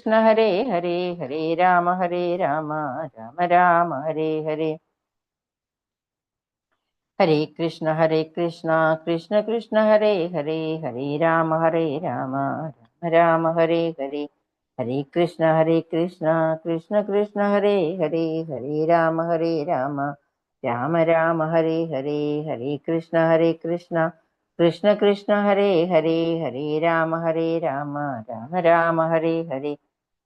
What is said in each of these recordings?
कृष्ण हरे हरे हरे राम राम राम हरे हरे। हरे कृष्ण कृष्ण कृष्ण हरे हरे हरे राम राम राम हरे हरे। हरे कृष्ण कृष्ण कृष्ण हरे हरे हरे राम राम राम राम हरे हरे। हरे कृष्ण कृष्ण कृष्ण हरे हरे हरे राम राम राम राम हरे हरे।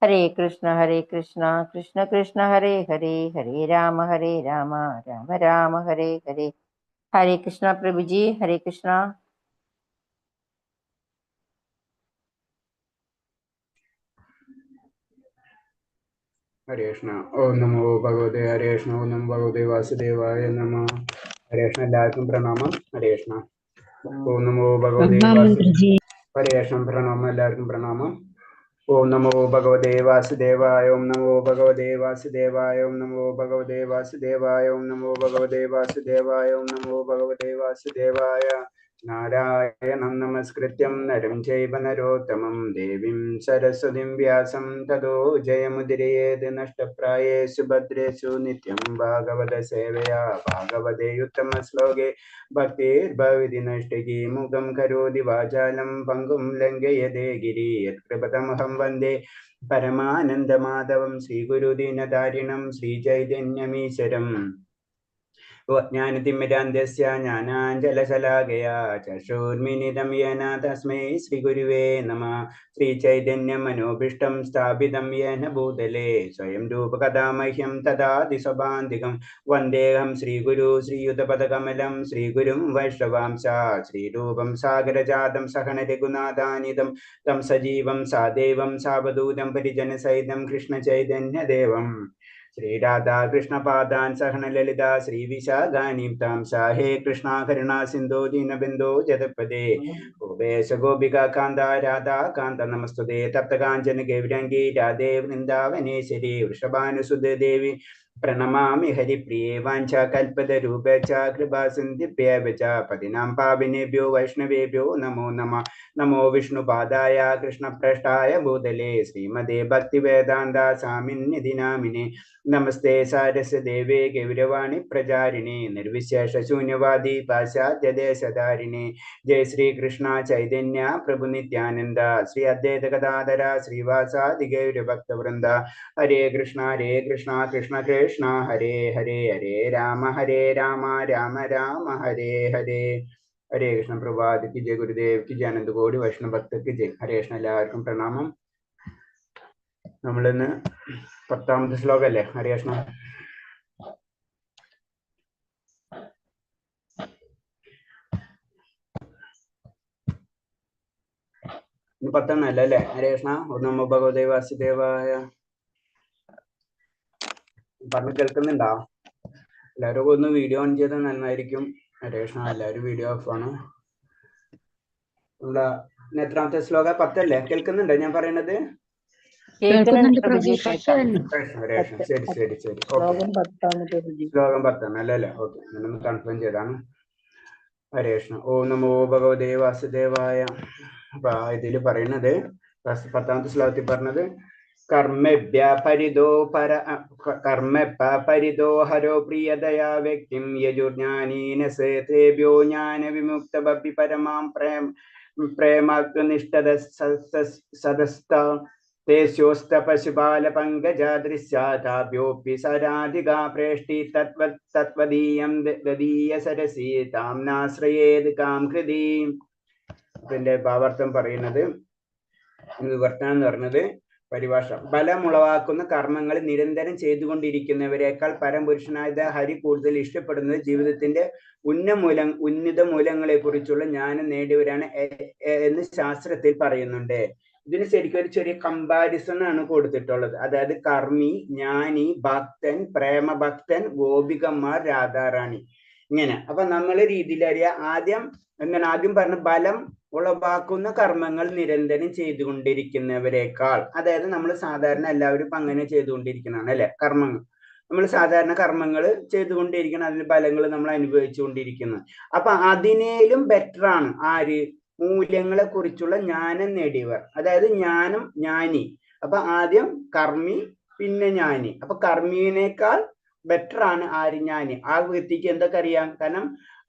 हरे कृष्ण कृष्ण कृष्ण हरे हरे हरे राम राम राम राम हरे हरे। हरे कृष्णा प्रभु जी, हरे कृष्णा। हरे कृष्ण। ओम नमो भगवते हरे कृष्ण। ओम नमो भगवते वासुदेवाय नमः। हरे कृष्ण। എല്ലാവർക്കും പ്രണാമം. ഹരേ കൃഷ്ണ. ഓം നമോ ഭഗവതേ ഹരേ കൃഷ്ണ. പ്രണാമം. എല്ലാവർക്കും പ്രണാമം. ഓം നമോ ഭഗവതേ വാസുദേവായ. ഓം നമോ ഭഗവതേ വാസുദേവായ. ഓം നമോ ഭഗവതേ വാസുദേവായ. ഓം നമോ ഭഗവതേ വാസുദേവായ. ഓം നമോ ഭഗവതേ വാസുദേവായ. നാരായണം നമസ്കൃത്യം നരം ചൈവ നരോത്തമം ദേവീം സരസ്വതിം വ്യാസം തതോ ജയമുദിരയേത് നഷ്ടപ്രായേഷു ഭദ്രേഷു നിത്യം ഭാഗവത സേവയാ ഭാഗവതേ ഉത്തമ ശ്ലോകേ ഭക്തിർഭവതി നഷ്ടകി മുഖം കരോതി വാചാലം പങ്കും ലംഘയതേ ഗിരി യത്കൃപതമഹം വന്ദേ പരമാനന്ദമാധവം ശ്രീഗുരുദീനധാരിണം ശ്രീചൈതന്യമീശ്വരം ജ്ഞാനതിമിരാന്ധ്യസ്യ ജ്ഞാനാഞ്ജലശലാകയാ ചക്ഷുർമിലിതം യേന തസ്മൈ ശ്രീഗുരുവേ നമഃ. ശ്രീചൈതന്യമനോഭീഷ്ടം സ്ഥാപിതം യേന ഭൂതലേ സ്വയം രൂപകഥാ മഹ്യം ദദാതി സ്വഭാന്തികം വന്ദേഹം ശ്രീഗുരു ശ്രീയുതപദകമലം ശ്രീഗുരും വൈഷ്ണവാംശ ശ്രീരൂപം സാഗരജാതം സഹന രഘുനാഥാനിതം തം സജീവം സാദേവം സാവധൂതം പരിജനസഹിതം കൃഷ്ണചൈതന്യദേവം ശ്രീരാധാ കൃഷ്ണപാദാൻ സഹന ലളിത ശ്രീവിശാഖാനീം താം സാഹേ കൃഷ്ണ കരുണാ സിന്ധോ ദീനബിന്ദോ ജഗത്പദേ ഗോപേശ ഗോപിക കാന്ത രാധാ കാന്ത നമസ്തുതേ തപ്തകാഞ്ചന ഗൗരംഗീ രാധേ വൃന്ദാവനേശ്വരി വൃഷഭാനുസുതേ ദേവി പ്രണമാമി ഹരിപ്രിയേ വാഞ്ചാകൽപതരൂപേച്ഛ കൃപാസിന്ധിഭ്യേവ ച പതിനാം പാവിനേഭ്യോ വൈഷ്ണവേഭ്യോ നമോ നമഃ. നമോ വിഷ്ണുപാദായ കൃഷ്ണപ്രഷ്ഠായ ഭൂതലേ ശ്രീമതേ ഭക്തിവേദാന്ത സ്വാമിന്നിധി നാമിനേ നമസ്തേ സാരസ്വദേവേ ഗൗരവാണി പ്രചാരിണേ നിർവിശേഷ ശൂന്യവാദി പാശ്ചാത്യദേശധാരിണേ. ജയ ശ്രീ കൃഷ്ണ ചൈതന്യ പ്രഭു നിത്യാനന്ദ ശ്രീ അദ്വൈത ഗദാധര ശ്രീവാസാദി ഗൗരഭക്തവൃന്ദ. ഹരേ കൃഷ്ണ കൃഷ്ണ കൃഷ്ണ ഹരേ ഹരേ ഹരേ രാമ രാമ രാമ ഹരേ ഹരേ. ഹരേ കൃഷ്ണ. പ്രഭാത് കി ജയ. ഗുരുദേവ് കി ജയ. അനന്ത കോടി വൈഷ്ണവ ഭക്തർ കി ജയ. ഹരേ കൃഷ്ണ. എല്ലാവർക്കും പ്രണാമം. നമ്മളിന്ന് 10ാമത്തെ ശ്ലോകല്ലേ? ഹരേ കൃഷ്ണ. ഇന്ന് 10 അല്ലേ? ഹരേ കൃഷ്ണ. ഓം നമോ ഭഗവതേ വാസുദേവായ. പറഞ്ഞു കേൾക്കുന്നുണ്ടോ? എല്ലാവരും ഒന്ന് വീഡിയോ ഓൺ ചെയ്താൽ നന്നായിരിക്കും. ഹരേ കൃഷ്ണ. എല്ലാവരും വീഡിയോ ഓഫ് ആണ്. എത്രാമത്തെ ശ്ലോക? 10 അല്ലേ? കേൾക്കുന്നുണ്ടോ ഞാൻ പറയണത്? ശരി ശരി ശരി. ശ്ലോകം 10 ശ്ലോകം 10 അല്ലേ? ഓക്കെ, ഞാനൊന്ന് കൺഫേം ചെയ്താണ്. ഹരേ കൃഷ്ണ. ഓം നമോ ഭഗവതേ വാസുദേവായ. അപ്പൊ ഇതില് പറയുന്നത് 10ാമത്തെ ശ്ലോകത്തിൽ പറഞ്ഞത് കർമ്മഭ്യ പരിതോ ഹരോ പ്രിയതയാ വ്യക്തിം യജുർജ്ഞാനീന സേതേഭ്യോ ജ്ഞാന വിമുക്ത ഭക്തി പരമാം പ്രേമാത്മനിഷ്ഠത സദസ്ത തേസ്യോസ്ത പശുപാല പങ്കജാദൃശ്യാഭ്യോപ്പി സരാധികാ പ്രേഷ്ടി തത്വദീയം ദദീയ സരസി താംനാശ്രയേത് കാം ഹൃദി. ഇതിന്റെ ഭാവാർത്ഥം പറയുന്നത്, വിവർത്തനം എന്ന് പറഞ്ഞത് പരിഭാഷ: ബലമുളവാക്കുന്ന കർമ്മങ്ങൾ നിരന്തരം ചെയ്തുകൊണ്ടിരിക്കുന്നവരെക്കാൾ പരമപുരുഷനായ ഹരി കൂടുതൽ ഇഷ്ടപ്പെടുന്നത് ജീവിതത്തിന്റെ ഉന്നത മൂലങ്ങളെ കുറിച്ചുള്ള ജ്ഞാനം നേടിയവരാണ് എന്ന് ശാസ്ത്രത്തിൽ പറയുന്നുണ്ട്. ഇതിന് ശരിക്കും ഒരു ചെറിയ കമ്പാരിസൺ ആണ് കൊടുത്തിട്ടുള്ളത്. അതായത് കർമ്മി, ജ്ഞാനി, ഭക്തൻ, പ്രേമഭക്തൻ, ഗോപികന്മാർ, രാധാറാണി, ഇങ്ങനെ. അപ്പൊ നമ്മളെ രീതിയിൽ അറിയാം. ആദ്യം പറഞ്ഞ ബലം ഉളവാക്കുന്ന കർമ്മങ്ങൾ നിരന്തരം ചെയ്തുകൊണ്ടിരിക്കുന്നവരെക്കാൾ, അതായത് നമ്മൾ സാധാരണ എല്ലാവരും ഇപ്പൊ അങ്ങനെ ചെയ്തുകൊണ്ടിരിക്കുന്നതാണ് അല്ലെ? കർമ്മങ്ങൾ നമ്മൾ സാധാരണ കർമ്മങ്ങൾ ചെയ്തുകൊണ്ടിരിക്കണം, അതിന് ഫലങ്ങൾ നമ്മൾ അനുഭവിച്ചുകൊണ്ടിരിക്കുന്നത്. അപ്പൊ അതിനേലും ബെറ്റർ ആണ് ആര്? മൂല്യങ്ങളെ കുറിച്ചുള്ള ജ്ഞാനം നേടിയവർ. അതായത് ജ്ഞാനി, അപ്പൊ ആദ്യം കർമ്മി, പിന്നെ ജ്ഞാനി. അപ്പൊ കർമ്മിയേക്കാൾ ബെറ്റർ ആണ് ആര്? ജ്ഞാനി. ആ വ്യക്തിക്ക് എന്തൊക്കെ അറിയാം? കാരണം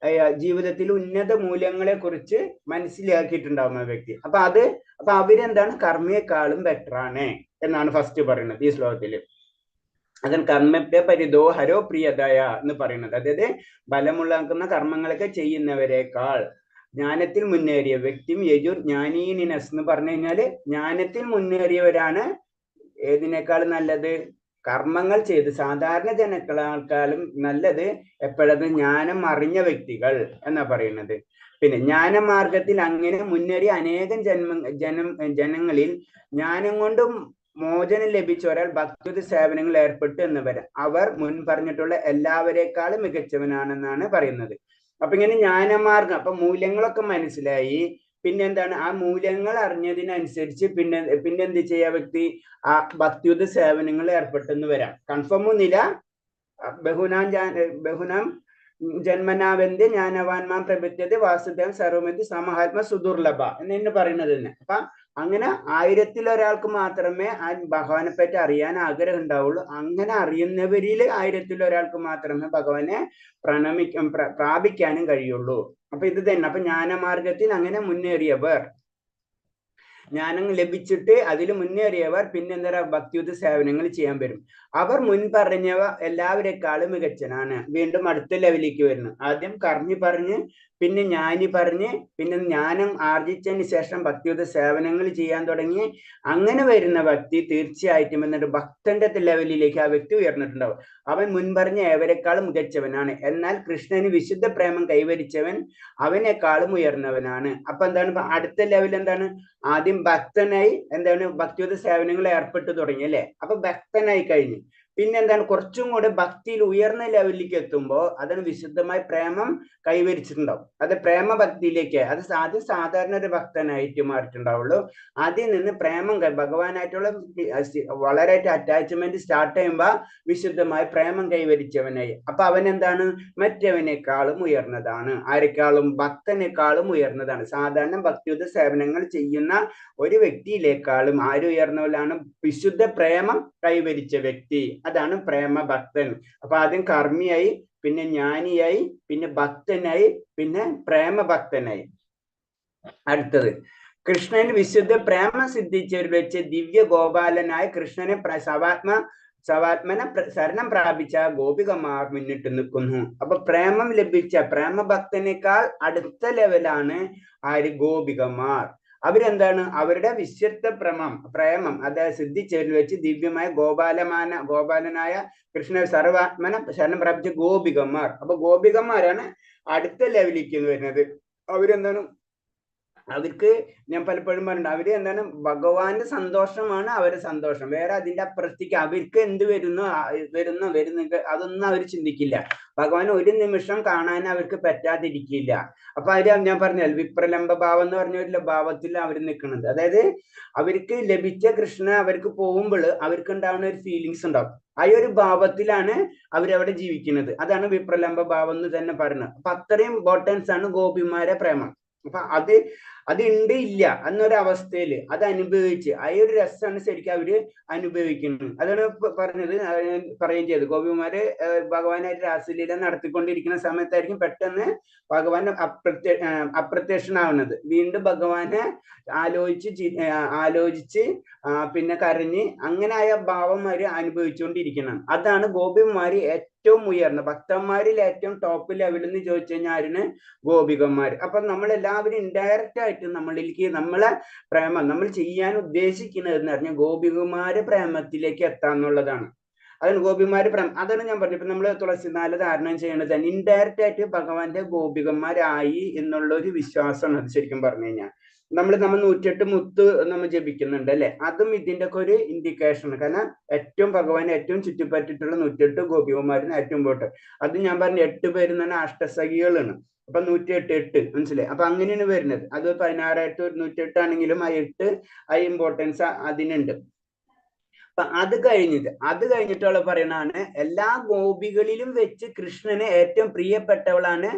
ജീവിതത്തിൽ ഉന്നത മൂല്യങ്ങളെ കുറിച്ച് മനസ്സിലാക്കിയിട്ടുണ്ടാവും ആ വ്യക്തി. അപ്പൊ അവരെന്താണ്? കർമ്മിയെക്കാളും ബെറ്റർ ആണ് എന്നാണ് ഫസ്റ്റ് പറയുന്നത് ഈ ശ്ലോകത്തില്. അതാണ് കർമ്മത്തെ പരിതോ ഹരോ പ്രിയതയ എന്ന് പറയുന്നത്. അതായത് ബലമുള്ളാക്കുന്ന കർമ്മങ്ങളൊക്കെ ചെയ്യുന്നവരെക്കാൾ ജ്ഞാനത്തിൽ മുന്നേറിയ വ്യക്തിയും യജുർ ജ്ഞാനീനിനസ് എന്ന് പറഞ്ഞു കഴിഞ്ഞാല് ജ്ഞാനത്തിൽ മുന്നേറിയവരാണ് ഏതിനേക്കാളും നല്ലത്? കർമ്മങ്ങൾ ചെയ്ത് സാധാരണ ജനങ്ങളെക്കാളും നല്ലത് എപ്പോഴത്? ജ്ഞാനം അറിഞ്ഞ വ്യക്തികൾ എന്നാ പറയുന്നത്. പിന്നെ ജ്ഞാനമാർഗത്തിൽ അങ്ങനെ മുന്നേറിയ അനേകം ജനങ്ങളിൽ ജ്ഞാനം കൊണ്ടും മോചനം ലഭിച്ച ഒരാൾ ഭക്തി സേവനങ്ങൾ ഏർപ്പെട്ടു എന്ന് വരാം. അവർ മുൻ പറഞ്ഞിട്ടുള്ള എല്ലാവരെക്കാളും മികച്ചവനാണെന്നാണ് പറയുന്നത്. അപ്പൊ ഇങ്ങനെ ജ്ഞാനമാർഗം, അപ്പൊ മൂല്യങ്ങളൊക്കെ മനസ്സിലായി. പിന്നെ എന്താണ്? ആ മൂല്യങ്ങൾ അറിഞ്ഞതിനനുസരിച്ച് പിന്നെ എന്ത് ചെയ്യാ വ്യക്തി? ആ ഭക്തിയുദ്ധ സേവനങ്ങൾ ഏർപ്പെട്ടെന്ന് വരാം. കൺഫേം ഒന്നുമില്ല. ബഹുനാം ജന്മനാവന്റെ ജ്ഞാനവാൻമാൻ പ്രപത്യത്തെ വാസുദേവൻ സർവമതി സമഹാത്മ സുദുർലഭ എന്ന് പറയുന്നത് തന്നെ. അപ്പൊ അങ്ങനെ 1000-ൽ ഒരാൾക്ക് മാത്രമേ ആ ഭഗവാനെ പറ്റി അറിയാൻ ആഗ്രഹം ഉണ്ടാവുള്ളൂ. അങ്ങനെ അറിയുന്നവരിൽ 1000-ൽ ഒരാൾക്ക് മാത്രമേ ഭഗവാനെ പ്രാപിക്കാനും കഴിയുള്ളൂ. അപ്പൊ ഇത് തന്നെ. അപ്പൊ ജ്ഞാനമാർഗത്തിൽ അങ്ങനെ മുന്നേറിയവർ, ജ്ഞാനം ലഭിച്ചിട്ട് അതിൽ മുന്നേറിയവർ പിന്നെ എന്താ ഭക്തിയുദ്ധ സേവനങ്ങൾ ചെയ്യാൻ വരും. അവർ മുൻ പറഞ്ഞവ എല്ലാവരെക്കാളും മികച്ചനാണ്. വീണ്ടും അടുത്ത ലെവലിലേക്ക് വരുന്നു. ആദ്യം കർമ്മി പറഞ്ഞ്, പിന്നെ ജ്ഞാനി പറഞ്ഞ്, പിന്നെ ജ്ഞാനം ആർജിച്ചതിന് ശേഷം ഭക്തിയുദ്ധ സേവനങ്ങൾ ചെയ്യാൻ തുടങ്ങി. അങ്ങനെ വരുന്ന വ്യക്തി തീർച്ചയായിട്ടും എന്നിട്ട് ഭക്തന്റെ ലെവലിലേക്ക് ആ വ്യക്തി ഉയർന്നിട്ടുണ്ടാവും. അവൻ മുൻ പറഞ്ഞ ഏവരെക്കാളും മികച്ചവനാണ്. എന്നാൽ കൃഷ്ണന് വിശുദ്ധ പ്രേമം കൈവരിച്ചവൻ അവനേക്കാളും ഉയർന്നവനാണ്. അപ്പൊ എന്താണ് അടുത്ത ലെവൽ? എന്താണ്? ആദ്യം ഭക്തനായി എന്താണ്? ഭക്തിയുദ്ധ സേവനങ്ങൾ ഏർപ്പെട്ടു തുടങ്ങി അല്ലെ? അപ്പൊ ഭക്തനായി കഴിഞ്ഞു. പിന്നെ എന്താണ്? കുറച്ചും കൂടെ ഭക്തിയിൽ ഉയർന്ന ലെവലിലേക്ക് എത്തുമ്പോൾ അതാണ് വിശുദ്ധമായ പ്രേമം കൈവരിച്ചിട്ടുണ്ടാവും. അത് പ്രേമ ഭക്തിയിലേക്ക്, അത് ആദ്യം സാധാരണ ഒരു ഭക്തനായിട്ട് മാറിയിട്ടുണ്ടാവുള്ളൂ. അതിൽ നിന്ന് പ്രേമം ഭഗവാനായിട്ടുള്ള വളരെ അറ്റാച്ച്മെന്റ് സ്റ്റാർട്ട് ചെയ്യുമ്പോൾ വിശുദ്ധമായ പ്രേമം കൈവരിച്ചവനായി. അപ്പൊ അവൻ എന്താണ്? മറ്റവനേക്കാളും ഉയർന്നതാണ്. ആരെക്കാളും? ഭക്തനേക്കാളും ഉയർന്നതാണ്. സാധാരണ ഭക്തിയുദ്ധ സേവനങ്ങൾ ചെയ്യുന്ന ഒരു വ്യക്തിയിലേക്കാളും ആര് ഉയർന്നവരാണ്? വിശുദ്ധ പ്രേമം കൈവരിച്ച വ്യക്തി. അതാണ് പ്രേമ ഭക്തൻ. അപ്പൊ ആദ്യം കർമ്മിയായി, പിന്നെ ജ്ഞാനിയായി, പിന്നെ ഭക്തനായി, പിന്നെ പ്രേമഭക്തനായി. അടുത്തത് കൃഷ്ണൻ വിശുദ്ധ പ്രേമം സിദ്ധിച്ചവർ വെച്ച് ദിവ്യ ഗോപാലനായ കൃഷ്ണനെ സവാത്മന ശരണം പ്രാപിച്ച ഗോപികമാർ മുന്നിട്ട് നിൽക്കുന്നു. അപ്പൊ പ്രേമം ലഭിച്ച പ്രേമഭക്തനേക്കാൾ അടുത്ത ലെവലാണ് ആര്? ഗോപികമാർ. അവരെന്താണ്? അവരുടെ വിശുദ്ധ പ്രേമം അതായത് സിദ്ധിച്ചവരിൽ വെച്ച് ദിവ്യമായ ഗോപാലനായ കൃഷ്ണ സർവാത്മന ശരണം പ്രാപിച്ച ഗോപികമാർ. അപ്പൊ ഗോപികമാരാണ് അടുത്ത ലെവലിലേക്ക് വരുന്നത്. അവരെന്താണ്? അവർക്ക് ഞാൻ പലപ്പോഴും പറഞ്ഞിട്ടുണ്ട്, അവര് എന്താണ്? ഭഗവാന്റെ സന്തോഷമാണ് അവരുടെ സന്തോഷം. വേറെ അതിന്റെ അപ്പുറത്തേക്ക് അവർക്ക് എന്ത് വരുന്നു അതൊന്നും അവർ ചിന്തിക്കില്ല. ഭഗവാൻ ഒരു നിമിഷം കാണാൻ അവർക്ക് പറ്റാതിരിക്കില്ല. അപ്പൊ അവര് ഞാൻ പറഞ്ഞാൽ വിപ്രലംബ ഭാവം എന്ന് പറഞ്ഞ ഒരു ഭാവത്തിൽ അവർ നിൽക്കുന്നത്. അതായത് അവർക്ക് ലഭിച്ച കൃഷ്ണ അവർക്ക് പോകുമ്പോൾ അവർക്ക് ഉണ്ടാവുന്ന ഒരു ഫീലിങ്സ് ഉണ്ടാവും. ആ ഒരു ഭാവത്തിലാണ് അവരവിടെ ജീവിക്കുന്നത്. അതാണ് വിപ്രലംബ ഭാവം എന്ന് തന്നെ പറയുന്നത്. അപ്പൊ അത്രയും ഇമ്പോർട്ടൻസ് ആണ് ഗോപിമാരെ പ്രേമം. അപ്പൊ അത് ഉണ്ട് ഇല്ല എന്നൊരവസ്ഥയിൽ അത് അനുഭവിച്ച് ആ ഒരു രസമാണ് ശരിക്കും അവര് അനുഭവിക്കുന്നത്. അതാണ് പറയുകയും ചെയ്തത്. ഗോപിമാര് ഭഗവാനായിട്ട് രാസലീല നടത്തിക്കൊണ്ടിരിക്കുന്ന സമയത്തായിരിക്കും പെട്ടെന്ന് ഭഗവാൻ അപ്രത്യക്ഷനാവുന്നത്. വീണ്ടും ഭഗവാനെ ആലോചിച്ച് പിന്നെ കരഞ്ഞ് അങ്ങനെ ആയ ഭാവം അവര് അനുഭവിച്ചുകൊണ്ടിരിക്കണം. അതാണ് ഗോപിമാര് ഏറ്റവും ഉയർന്ന ഭക്തന്മാരിൽ ഏറ്റവും ടോപ്പ് ലെവലിൽ എന്ന് ചോദിച്ചു കഴിഞ്ഞാൽ ആരിന്? ഗോപികന്മാർ. അപ്പൊ നമ്മളെല്ലാവരും ഇൻഡയറക്റ്റ് ആയിട്ട് നമ്മളിലേക്ക് നമ്മളെ പ്രേമം നമ്മൾ ചെയ്യാൻ ഉദ്ദേശിക്കുന്നത് എന്ന് പറഞ്ഞാൽ ഗോപികുമാര് പ്രേമത്തിലേക്ക് എത്താന്നുള്ളതാണ്. അതാണ് ഗോപിമാര് പ്രേമം. അതാണ് ഞാൻ പറഞ്ഞു. ഇപ്പൊ നമ്മള് തുളസിമാല ധാരണം ചെയ്യണത് തന്നെ ഇൻഡയറക്റ്റ് ആയിട്ട് ഭഗവാന്റെ ഗോപികന്മാരായി എന്നുള്ള ഒരു വിശ്വാസമാണ് അത് ശരിക്കും പറഞ്ഞു കഴിഞ്ഞാൽ. നമ്മൾ 108 മുത്ത് നമ്മൾ ജപിക്കുന്നുണ്ട് അല്ലെ? അതും ഇതിന്റെ ഒക്കെ ഒരു ഇൻഡിക്കേഷൻ. കാരണം ഏറ്റവും ഭഗവാൻ ഏറ്റവും ചുറ്റിപ്പറ്റിട്ടുള്ള 108 ഗോപികന്മാരിന് ഏറ്റവും പോട്ട്. അത് ഞാൻ പറഞ്ഞ 8 പേര് തന്നെ അഷ്ടസഖികളാണ്. അപ്പൊ 108 മനസ്സിലായി? അപ്പൊ അങ്ങനെയാണ് വരുന്നത്. അത് 16 108 ആണെങ്കിലും ആ 8 ആ ഇമ്പോർട്ടൻസ് അതിനുണ്ട്. അത് കഴിഞ്ഞിട്ടുള്ള പറയണാണ് എല്ലാ ഗോപികളിലും വെച്ച് കൃഷ്ണന് ഏറ്റവും പ്രിയപ്പെട്ടവളാണ്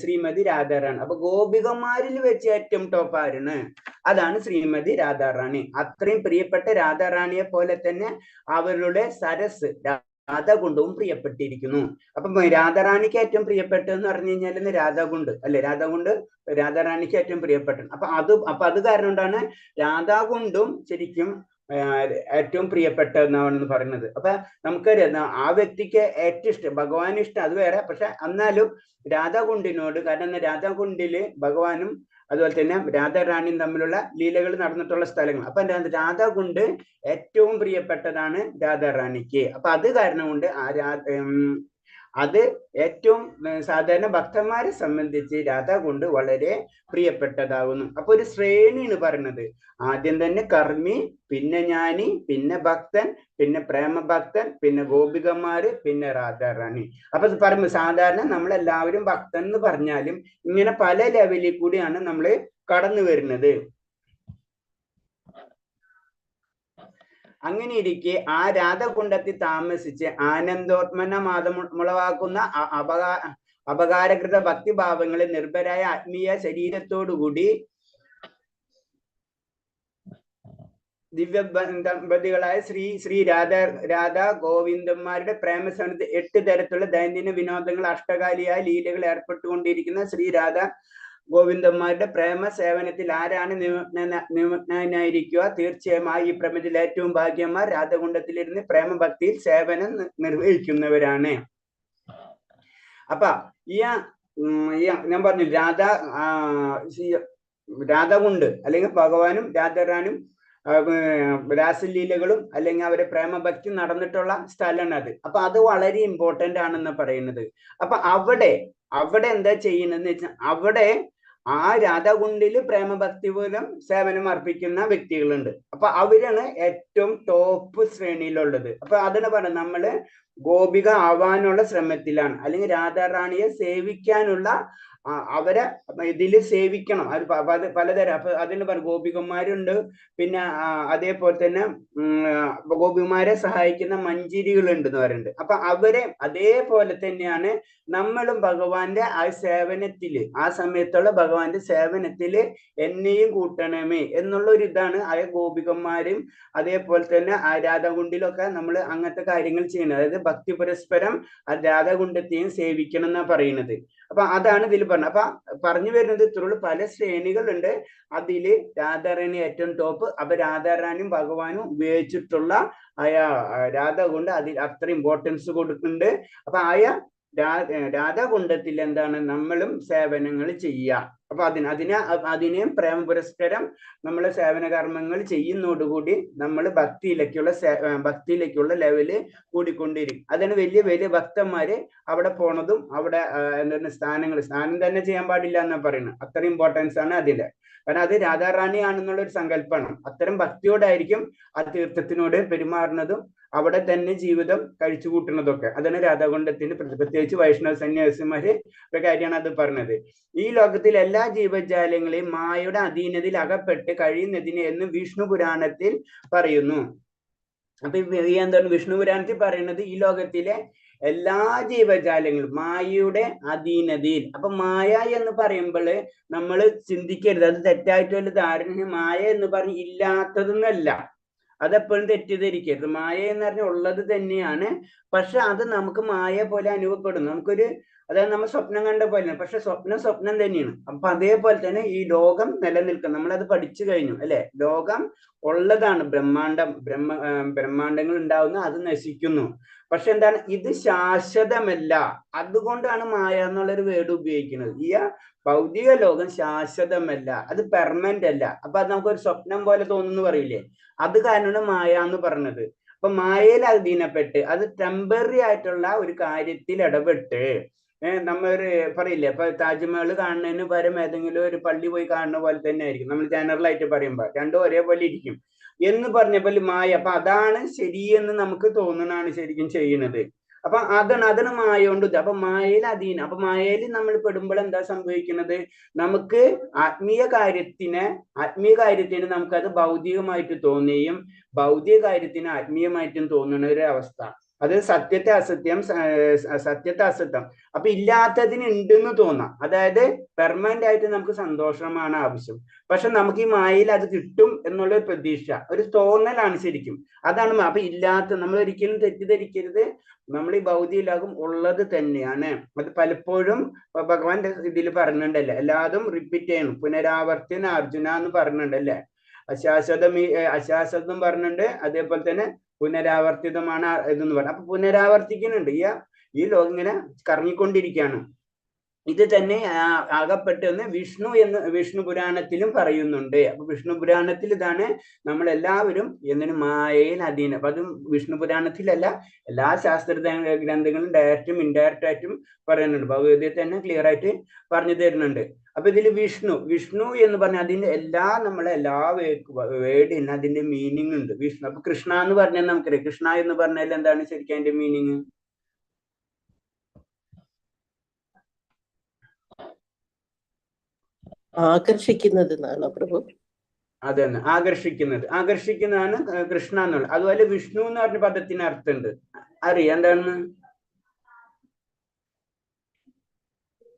ശ്രീമതി രാധാറാണി. അപ്പൊ ഗോപികമാരിൽ വെച്ച് ഏറ്റവും ടോപ്പ് ആരാണ്? അതാണ് ശ്രീമതി രാധാറാണി. അത്രയും പ്രിയപ്പെട്ട രാധാറാണിയെ പോലെ തന്നെ അവരുടെ സരസ് രാധാകുണ്ടവും പ്രിയപ്പെട്ടിരിക്കുന്നു. അപ്പം രാധാറാണിക്ക് ഏറ്റവും പ്രിയപ്പെട്ടതെന്ന് പറഞ്ഞു കഴിഞ്ഞാൽ രാധാകുണ്ട് അല്ലെ? രാധാറാണിക്ക് ഏറ്റവും പ്രിയപ്പെട്ടത്. അപ്പൊ അത് കാരണം കൊണ്ടാണ് രാധാകുണ്ടും ശരിക്കും ഏറ്റവും പ്രിയപ്പെട്ടതെന്നാണെന്ന് പറയുന്നത്. അപ്പൊ നമുക്കറിയാം ആ വ്യക്തിക്ക് ഏറ്റവും ഇഷ്ടം, ഭഗവാൻ ഇഷ്ടം അത് വേറെ. പക്ഷെ എന്നാലും രാധാകുണ്ടിനോട്, കാരണം രാധാകുണ്ടില് ഭഗവാനും അതുപോലെ തന്നെ രാധാറാണിയും തമ്മിലുള്ള ലീലകൾ നടന്നിട്ടുള്ള സ്ഥലങ്ങൾ. അപ്പൊ രാധാകുണ്ട് ഏറ്റവും പ്രിയപ്പെട്ടതാണ് രാധാറാണിക്ക്. അപ്പൊ അത് കാരണം കൊണ്ട് അത് ഏറ്റവും സാധാരണ ഭക്തന്മാരെ സംബന്ധിച്ച് രാധാകുണ്ട് വളരെ പ്രിയപ്പെട്ടതാകുന്നു. അപ്പൊ ഒരു ശ്രേണിയാണ് പറയുന്നത്. ആദ്യം തന്നെ കർമ്മി, പിന്നെ ജ്ഞാനി, പിന്നെ ഭക്തൻ, പിന്നെ പ്രേമഭക്തൻ, പിന്നെ ഗോപികമാര്, പിന്നെ രാധാറാണി. അപ്പൊ പറയുമ്പോ സാധാരണ നമ്മളെല്ലാവരും ഭക്തൻ എന്ന് പറഞ്ഞാലും ഇങ്ങനെ പല ലെവലിൽ കൂടിയാണ് നമ്മൾ കടന്നു വരുന്നത്. അങ്ങനെ ഇരിക്കെ ആ രാധകുണ്ടത്തിൽ താമസിച്ച് ആനന്ദോത്മന്നമാകുന്ന അപകാരകൃത ഭക്തിഭാവങ്ങളെ നിർഭരായ ആത്മീയ ശരീരത്തോടുകൂടി ദിവ്യ ദമ്പതികളായ ശ്രീ രാധാ ഗോവിന്ദന്മാരുടെ പ്രേമസമയത്ത് 8 തരത്തിലുള്ള ദൈനംദിന വിനോദങ്ങൾ, അഷ്ടകാലിയായ ലീലകൾ ഏർപ്പെട്ടുകൊണ്ടിരിക്കുന്ന ശ്രീ രാധാ ഗോവിന്ദന്മാരുടെ പ്രേമ സേവനത്തിൽ ആരാണ് നിമഗ്നനായിരിക്കുക? തീർച്ചയായും ഈ പ്രപഞ്ചത്തിൽ ഏറ്റവും ഭാഗ്യന്മാർ രാധകുണ്ടത്തിലിരുന്ന് പ്രേമഭക്തിയിൽ സേവനം നിർവഹിക്കുന്നവരാണ്. അപ്പൊ ഞാൻ പറഞ്ഞു രാധാകുണ്ട് അല്ലെങ്കിൽ ഭഗവാനും രാധാറാനും രാസലീലകളും അല്ലെങ്കിൽ അവരെ പ്രേമഭക്തി നടന്നിട്ടുള്ള സ്ഥലമാണ് അത്. അപ്പൊ അത് വളരെ ഇമ്പോർട്ടന്റ് ആണെന്ന് പറയുന്നത്. അപ്പൊ അവിടെ എന്താ ചെയ്യുന്നതെന്ന് വെച്ചാൽ അവിടെ ആ രാധാകുണ്ടില് പ്രേമഭക്തി മൂലം സേവനം അർപ്പിക്കുന്ന വ്യക്തികളുണ്ട്. അപ്പൊ അവരാണ് ഏറ്റവും ടോപ്പ് ശ്രേണിയിലുള്ളത്. അപ്പൊ അതിന് പറഞ്ഞ നമ്മള് ഗോപിക ആവാനുള്ള ശ്രമത്തിലാണ്, അല്ലെങ്കിൽ രാധാറാണിയെ സേവിക്കാനുള്ള അവരെ ഇതില് സേവിക്കണം. അത് പലതരം. അപ്പൊ അതിന് പറ ഗോപികന്മാരുണ്ട്, പിന്നെ അതേപോലെ തന്നെ ഗോപികമാരെ സഹായിക്കുന്ന മഞ്ചിരികളുണ്ട് എന്ന് പറയുന്നുണ്ട്. അപ്പൊ അവരെ അതേപോലെ തന്നെയാണ് നമ്മളും ഭഗവാന്റെ ആ സേവനത്തില്, ആ സമയത്തുള്ള ഭഗവാന്റെ സേവനത്തില് എന്നെയും കൂട്ടണമേ എന്നുള്ള ഒരു ഇതാണ് ആ ഗോപികന്മാരും അതേപോലെ തന്നെ ആ രാധാകുണ്ടിലൊക്കെ നമ്മൾ അങ്ങനത്തെ കാര്യങ്ങൾ ചെയ്യുന്നത്. അതായത് ഭക്തി പരസ്പരം ആ രാധാകുണ്ടത്തെയും സേവിക്കണം എന്നാ പറയുന്നത്. അപ്പൊ അതാണ് ഇതിൽ പറഞ്ഞത്. അപ്പൊ പറഞ്ഞു വരുന്നത് ഇത്രയുള്ള പല ശ്രേണികളുണ്ട്. അതില് രാധാറാണി ഏറ്റവും ടോപ്പ്. അപ്പൊ രാധാറാണിയും ഭഗവാനും ഉപയോഗിച്ചിട്ടുള്ള രാധാകുണ്ട് അതിൽ അത്ര ഇമ്പോർട്ടൻസ് കൊടുക്കുന്നുണ്ട്. അപ്പൊ രാധാകുണ്ടത്തിൽ എന്താണ് നമ്മളും സേവനങ്ങൾ ചെയ്യുക. അപ്പൊ അതിനെ പ്രേമ പുരസ്കരം നമ്മളെ സേവന കർമ്മങ്ങൾ ചെയ്യുന്നതോടുകൂടി നമ്മൾ ഭക്തിയിലേക്കുള്ള ലെവല് കൂടിക്കൊണ്ടിരിക്കും. അതിന് വലിയ വലിയ ഭക്തന്മാര് അവിടെ പോണതും അവിടെ എന്താണ് സ്നാനം തന്നെ ചെയ്യാൻ പാടില്ല എന്നാ പറയുന്നത്. അത്ര ഇമ്പോർട്ടൻസ് ആണ് അതിന്റെ. കാരണം അത് രാധാറാണി ആണെന്നുള്ള ഒരു സങ്കല്പമാണ്. അത്തരം ഭക്തിയോടായിരിക്കും ആ തീർത്ഥത്തിനോട് പെരുമാറുന്നതും അവിടെ തന്നെ ജീവിതം കഴിച്ചു കൂട്ടുന്നതൊക്കെ. അതാണ് രാധാകുണ്ടത്തിന്റെ പ്രത്യേകിച്ച് വൈഷ്ണവ സന്യാസിമാര് ഒരു കാര്യമാണ് അത് പറഞ്ഞത്. ഈ ലോകത്തിൽ എല്ലാ ജീവജാലങ്ങളെയും മായയുടെ അധീനതയിൽ അകപ്പെട്ട് കഴിയുന്നതിന് എന്ന് വിഷ്ണു പുരാണത്തിൽ പറയുന്നു. അപ്പൊ എന്താണ് വിഷ്ണു പുരാണത്തിൽ പറയുന്നത്? ഈ ലോകത്തിലെ എല്ലാ ജീവജാലങ്ങളും മായയുടെ അധീനതയിൽ. അപ്പൊ മായ എന്ന് പറയുമ്പോൾ നമ്മൾ ചിന്തിക്കരുത്, അത് തെറ്റായിട്ടുള്ള ധാരണ. മായ എന്ന് പറഞ്ഞ് ഇല്ലാത്തതെന്നല്ല, അതെപ്പോഴും തെറ്റിദ്ധരിക്കരുത്. മായ എന്ന് പറഞ്ഞാൽ ഉള്ളത് തന്നെയാണ്. പക്ഷെ അത് നമുക്ക് മായ പോലെ അനുഭവപ്പെടുന്നു. അതായത് നമ്മൾ സ്വപ്നം കണ്ട പോലെയാണ്. പക്ഷെ സ്വപ്നം തന്നെയാണ്. അപ്പൊ അതേപോലെ തന്നെ ഈ ലോകം നിലനിൽക്കും. നമ്മളത് പഠിച്ചു കഴിഞ്ഞു അല്ലെ? ലോകം ഉള്ളതാണ്. ബ്രഹ്മാണ്ടങ്ങൾ ഉണ്ടാവുന്നു, അത് നശിക്കുന്നു. പക്ഷെ എന്താണ്? ഇത് ശാശ്വതമല്ല. അതുകൊണ്ടാണ് മായ എന്നുള്ളൊരു വേർഡ് ഉപയോഗിക്കുന്നത്. ഈ ഭൗതിക ലോകം ശാശ്വതമല്ല, അത് പെർമനന്റ് അല്ല. അപ്പൊ അത് നമുക്കൊരു സ്വപ്നം പോലെ തോന്നുന്നു പറയില്ലേ? അത് കാരണമാണ് മായ എന്ന് പറഞ്ഞത്. അപ്പൊ മായയിൽ അധീനപ്പെട്ട് അത് ടെമ്പററി ആയിട്ടുള്ള ഒരു കാര്യത്തിൽ ഇടപെട്ട് നമ്മളൊരു പറയില്ലേ, ഇപ്പൊ താജ്മഹൽ കാണുന്നതിന് പകരം ഏതെങ്കിലും ഒരു പള്ളി പോയി കാണുന്ന പോലെ തന്നെ ആയിരിക്കും. നമ്മൾ ജനറൽ ആയിട്ട് പറയുമ്പോൾ രണ്ടും ഒരേപോലെ ഇരിക്കും എന്ന് പറഞ്ഞപ്പോൾ മായ. അപ്പൊ അതാണ് ശരിയെന്ന് നമുക്ക് തോന്നുന്നതാണ് ശരിക്കും ചെയ്യുന്നത്. അപ്പൊ അതാണ് മായ കൊണ്ട്. അപ്പൊ മായയിൽ അധീനം. അപ്പൊ മായയിൽ നമ്മൾ പെടുമ്പോൾ എന്താ സംഭവിക്കുന്നത്? നമുക്ക് ആത്മീയ കാര്യത്തിന് നമുക്കത് ഭൗതികമായിട്ട് തോന്നുകയും ഭൗതിക കാര്യത്തിന് ആത്മീയമായിട്ടും തോന്നുന്ന ഒരു അവസ്ഥ. അത് സത്യത്തെ അസത്യം. അപ്പൊ ഇല്ലാത്തതിന് ഉണ്ടെന്ന് തോന്നാം. അതായത് പെർമനന്റ് ആയിട്ട് നമുക്ക് സന്തോഷമാണ് ആവശ്യം. പക്ഷെ നമുക്ക് ഈ മായയിൽ അത് കിട്ടും എന്നുള്ള പ്രതീക്ഷ, ഒരു തോന്നലാണ് ശരിക്കും. അതാണ്. അപ്പൊ നമ്മൾ ഒരിക്കലും തെറ്റിദ്ധരിക്കരുത്. നമ്മൾ ഈ ഭൗതിക ലോകം ഉള്ളത് തന്നെയാണ്. അത് പലപ്പോഴും ഭഗവാന്റെ ഇതിൽ പറഞ്ഞിട്ടുണ്ടല്ലേ, എല്ലാതും റിപ്പീറ്റ് ചെയ്യണം. പുനരാവർത്തന അർജുന എന്ന് പറഞ്ഞിട്ടുണ്ടല്ലേ. അശാശ്വതം പറഞ്ഞിട്ടുണ്ട്. അതേപോലെ തന്നെ പുനരാവർത്തിതമാണ് ഇതെന്ന് പറഞ്ഞു. അപ്പൊ പുനരാവർത്തിക്കുന്നുണ്ട്. ഈ ലോകം ഇങ്ങനെ കറങ്ങിക്കൊണ്ടിരിക്കുകയാണ്. ഇത് തന്നെ ആകപ്പെട്ടെന്ന് വിഷ്ണു പുരാണത്തിലും പറയുന്നുണ്ട്. അപ്പൊ വിഷ്ണു പുരാണത്തിൽ ഇതാണ് നമ്മളെല്ലാവരും എന്തിനു മായയിൽ അധീനം. അപ്പൊ അതും വിഷ്ണു പുരാണത്തിലല്ല, എല്ലാ ശാസ്ത്ര ഗ്രന്ഥങ്ങളും ഡയറക്റ്റും ഇൻഡയറക്റ്റ് ആയിട്ടും പറയുന്നുണ്ട്. ഭഗവത്ഗീത തന്നെ ക്ലിയർ ആയിട്ട് പറഞ്ഞു തരുന്നുണ്ട്. അപ്പൊ ഇതിൽ വിഷ്ണു എന്ന് പറഞ്ഞാൽ അതിന്റെ എല്ലാ വേർഡിനും അതിന്റെ മീനിങ് ഉണ്ട്. വിഷ്ണു. അപ്പൊ കൃഷ്ണ എന്ന് പറഞ്ഞാൽ നമുക്കറിയാം. കൃഷ്ണ എന്ന് പറഞ്ഞാൽ എന്താണ് ശരിക്കും അതിന്റെ മീനിങ്? ആകർഷിക്കുന്നത് എന്നാണ് പ്രഭു. അതന്നെ, ആകർഷിക്കുന്നതാണ് കൃഷ്ണ എന്നുള്ളത്. അതുപോലെ വിഷ്ണു എന്ന് പറഞ്ഞ പദത്തിന് അർത്ഥമുണ്ട്. അറിയാം എന്താണെന്ന്?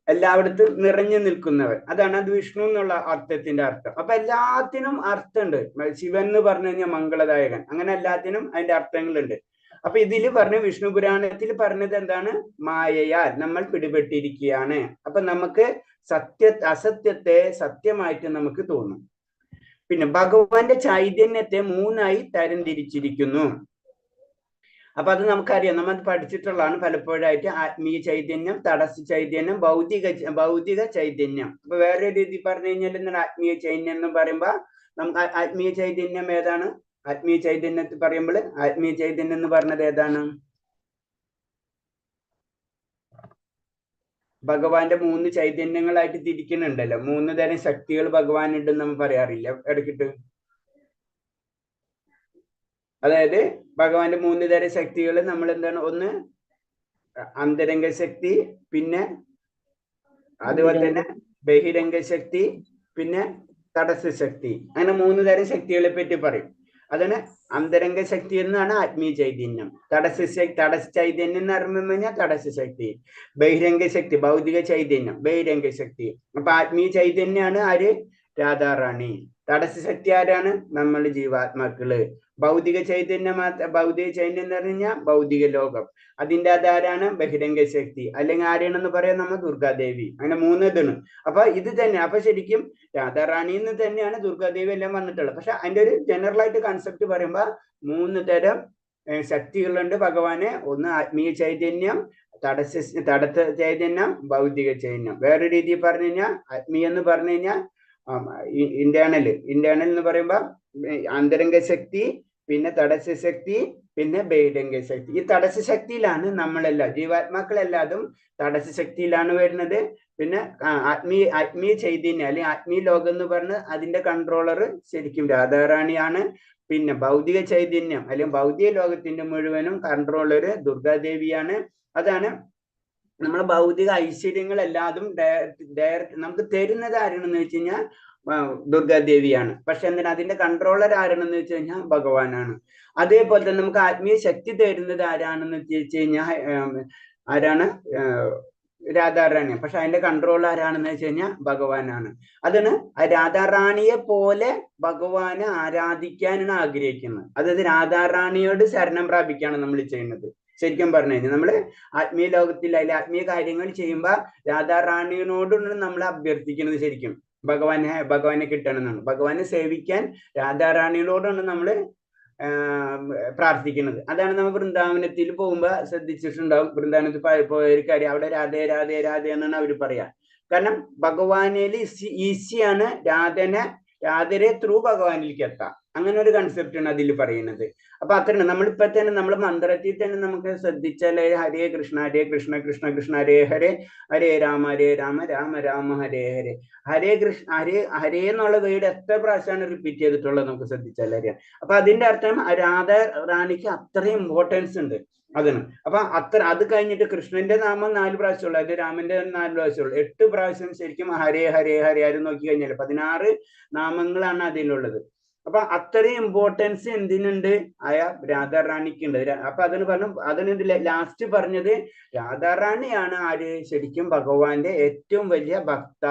എല്ലായിടത്തും നിറഞ്ഞു നിൽക്കുന്നവൻ. അതാണ് അത് വിഷ്ണു എന്നുള്ള അർത്ഥത്തിന്റെ അർത്ഥം. അപ്പൊ എല്ലാത്തിനും അർത്ഥമുണ്ട്. ശിവൻ എന്ന് പറഞ്ഞു കഴിഞ്ഞാൽ മംഗളദായകൻ. അങ്ങനെ എല്ലാത്തിനും അതിന്റെ അർത്ഥങ്ങളുണ്ട്. അപ്പൊ ഇതിൽ പറഞ്ഞ വിഷ്ണു പുരാണത്തിൽ പറഞ്ഞത് എന്താണ്? മായയാൽ നമ്മൾ പിടിപെട്ടിരിക്കുകയാണ്. അപ്പൊ നമുക്ക് അസത്യത്തെ സത്യമായിട്ട് നമുക്ക് തോന്നും. പിന്നെ ഭഗവാന്റെ ചൈതന്യത്തെ 3ആയി തരംതിരിച്ചിരിക്കുന്നു. അപ്പൊ അത് നമുക്കറിയാം, നമ്മൾ പഠിച്ചിട്ടുള്ളതാണ് പലപ്പോഴായിട്ട്. ആത്മീയ ചൈതന്യം, തടസ്സ ചൈതന്യം, ഭൗതിക ചൈതന്യം. അപ്പൊ വേറെ രീതി പറഞ്ഞു കഴിഞ്ഞാൽ എന്താണ് ആത്മീയ ചൈതന്യം എന്ന് പറയുമ്പോ നമുക്ക് ആത്മീയ ചൈതന്യം ഏതാണ്? ആത്മീയ ചൈതന്യത്തിൽ പറയുമ്പോൾ ആത്മീയ ചൈതന്യം എന്ന് പറഞ്ഞത് ഏതാണ്? ഭഗവാന്റെ 3 ചൈതന്യങ്ങളായിട്ട് തിരിക്കുന്നുണ്ടല്ലോ. 3 തരം ശക്തികൾ ഭഗവാൻ ഉണ്ടെന്ന് നമ്മൾ പറയാറില്ല ഇടയ്ക്കിട്ട്. അതായത് ഭഗവാന്റെ 3 തരം ശക്തികൾ നമ്മൾ എന്താണ്? ഒന്ന് അന്തരംഗ ശക്തി, പിന്നെ അതുപോലെ തന്നെ ബഹിരംഗ ശക്തി, പിന്നെ തടസ്സ ശക്തി. അങ്ങനെ 3 തരം ശക്തികളെ പറ്റി പറയും. അതാണ് അന്തരംഗ ശക്തി എന്നാണ് ആത്മീയ ചൈതന്യം. തടസ്സ ചൈതന്യം എന്ന് പറഞ്ഞു കഴിഞ്ഞാൽ തടസ്സ ശക്തി. ബഹിരംഗ ശക്തി ഭൗതിക ചൈതന്യം, ബഹിരംഗ ശക്തി. അപ്പൊ ആത്മീയ ചൈതന്യാണ് ആര്? രാധാറാണി. തടസ്സ ശക്തി ആരാണ്? നമ്മൾ ജീവാത്മാക്കള്. ഭൗതിക ചൈതന്യം എന്ന് പറഞ്ഞു കഴിഞ്ഞാൽ ഭൗതിക ലോകം. അതിൻ്റെ അതാരാണ്? ബഹിരംഗ ശക്തി. അല്ലെങ്കിൽ ആരാണെന്ന് പറയാൻ നമ്മൾ ദുർഗാദേവി. അങ്ങനെ 3 ഇതാണ്. അപ്പൊ ഇത് തന്നെ. അപ്പൊ ശരിക്കും രാധാറാണി എന്ന് തന്നെയാണ് ദുർഗാദേവി എല്ലാം വന്നിട്ടുള്ളത്. പക്ഷെ അതിന്റെ ഒരു ജനറൽ ആയിട്ട് കൺസെപ്റ്റ് പറയുമ്പോ 3 തരം ശക്തികളുണ്ട് ഭഗവാന്. ഒന്ന് ആത്മീയ ചൈതന്യം, തടസ്സ ചൈതന്യം, ഭൗതിക ചൈതന്യം. വേറെ രീതിയിൽ പറഞ്ഞു കഴിഞ്ഞാൽ ആത്മീയ എന്ന് പറഞ്ഞു കഴിഞ്ഞാൽ ഇന്റേണൽ എന്ന് പറയുമ്പോ അന്തരംഗ ശക്തി, പിന്നെ തടസ്സ ശക്തി, പിന്നെ ബഹിരംഗ ശക്തി. ഈ തടസ്സ ശക്തിയിലാണ് നമ്മളെല്ലാം, ജീവാത്മാക്കളെല്ലാതും തടസ്സ ശക്തിയിലാണ് വരുന്നത്. പിന്നെ ആത്മീയ ചൈതന്യം അല്ലെങ്കിൽ ആത്മീയ ലോകം എന്ന് പറഞ്ഞ് അതിന്റെ കൺട്രോളർ ശരിക്കും രാധാറാണിയാണ്. പിന്നെ ഭൗതിക ചൈതന്യം അല്ലെങ്കിൽ ഭൗതിക ലോകത്തിന്റെ മുഴുവനും കൺട്രോളർ ദുർഗാദേവിയാണ്. അതാണ് നമ്മളെ ഭൗതിക ഐശ്വര്യങ്ങളെല്ലാതും നമുക്ക് തരുന്നത് ആരാണെന്ന് വെച്ച് കഴിഞ്ഞാൽ ദുർഗാദേവിയാണ്. പക്ഷെ എന്തിനാ അതിന്റെ കൺട്രോളർ ആരാണെന്ന് വെച്ച് കഴിഞ്ഞാൽ ഭഗവാനാണ്. അതേപോലെ തന്നെ നമുക്ക് ആത്മീയ ശക്തി തരുന്നത് ആരാണെന്ന് വെച്ച് കഴിഞ്ഞാൽ ആരാണ്? രാധാറാണി. പക്ഷെ അതിന്റെ കൺട്രോൾ ആരാണെന്ന് വെച്ച് കഴിഞ്ഞാൽ ഭഗവാനാണ്. അതാണ് രാധാറാണിയെ പോലെ ഭഗവാനെ ആരാധിക്കാനാണ് ആഗ്രഹിക്കുന്നത്. അതായത് രാധാറാണിയോട് ശരണം പ്രാപിക്കുകയാണ് നമ്മൾ ചെയ്യുന്നത്. ശരിക്കും പറഞ്ഞു കഴിഞ്ഞാൽ നമ്മള് ആത്മീയ ലോകത്തിൽ അല്ലെങ്കിൽ ആത്മീയ കാര്യങ്ങൾ ചെയ്യുമ്പോൾ രാധാറാണിയോടാണ് നമ്മൾ അഭ്യർത്ഥിക്കുന്നത്. ശരിക്കും ഭഗവാനെ കിട്ടണമെന്നാണ്. ഭഗവാനെ സേവിക്കാൻ രാധാറാണിയോടാണ് നമ്മള് പ്രാർത്ഥിക്കുന്നത്. അതാണ് നമ്മൾ വൃന്ദാവനത്തിൽ പോകുമ്പോ ശ്രദ്ധിച്ചിട്ടുണ്ടാവും. വൃന്ദാവനത്തിൽ പോയവർക്കറിയാം, അവിടെ രാധേ രാധേ രാധേ എന്നാണ് അവർ പറയാ. കാരണം ഭഗവാനിൽ ഈസിയാണ് രാധരെ ത്രൂ ഭഗവാനിലേക്ക് എത്താം. അങ്ങനെ ഒരു കൺസെപ്റ്റ് ആണ് അതിൽ പറയുന്നത്. അപ്പൊ അത്രയാണ് നമ്മളിപ്പോ തന്നെ നമ്മൾ മന്ത്രത്തിൽ തന്നെ നമുക്ക് ശ്രദ്ധിച്ചാൽ ഹരേ കൃഷ്ണ കൃഷ്ണ കൃഷ്ണ ഹരേ ഹരേ, ഹരേ രാമ രാമ രാമ ഹരേ ഹരേ. ഹരേ കൃഷ്ണ ഹരേ എന്നുള്ള വേർഡ് എത്ര പ്രാവശ്യമാണ് റിപ്പീറ്റ് ചെയ്തിട്ടുള്ളത് നമുക്ക് ശ്രദ്ധിച്ചാൽ അറിയാം. അപ്പൊ അതിന്റെ അർത്ഥം രാധ റാണിക്ക് അത്രയും ഇമ്പോർട്ടൻസ് ഉണ്ട് അതിന്. അപ്പൊ അത് കഴിഞ്ഞിട്ട് കൃഷ്ണന്റെ നാമം 4 പ്രാവശ്യമുള്ളൂ, അത് രാമന്റെ 4 പ്രാവശ്യമുള്ളൂ. 8 പ്രാവശ്യം ശരിക്കും ഹരേ ഹരേ ഹരേ ആരും നോക്കി കഴിഞ്ഞാൽ 16 നാമങ്ങളാണ് അതിലുള്ളത്. അപ്പൊ അത്രയും ഇമ്പോർട്ടൻസ് എന്തിനുണ്ട് രാധാറാണിക്ക് ഉണ്ട്. അപ്പൊ അതിന് അതിന് ലാസ്റ്റ് പറഞ്ഞത് രാധാറാണിയാണ് ആര് ശരിക്കും ഭഗവാന്റെ ഏറ്റവും വലിയ ഭക്ത.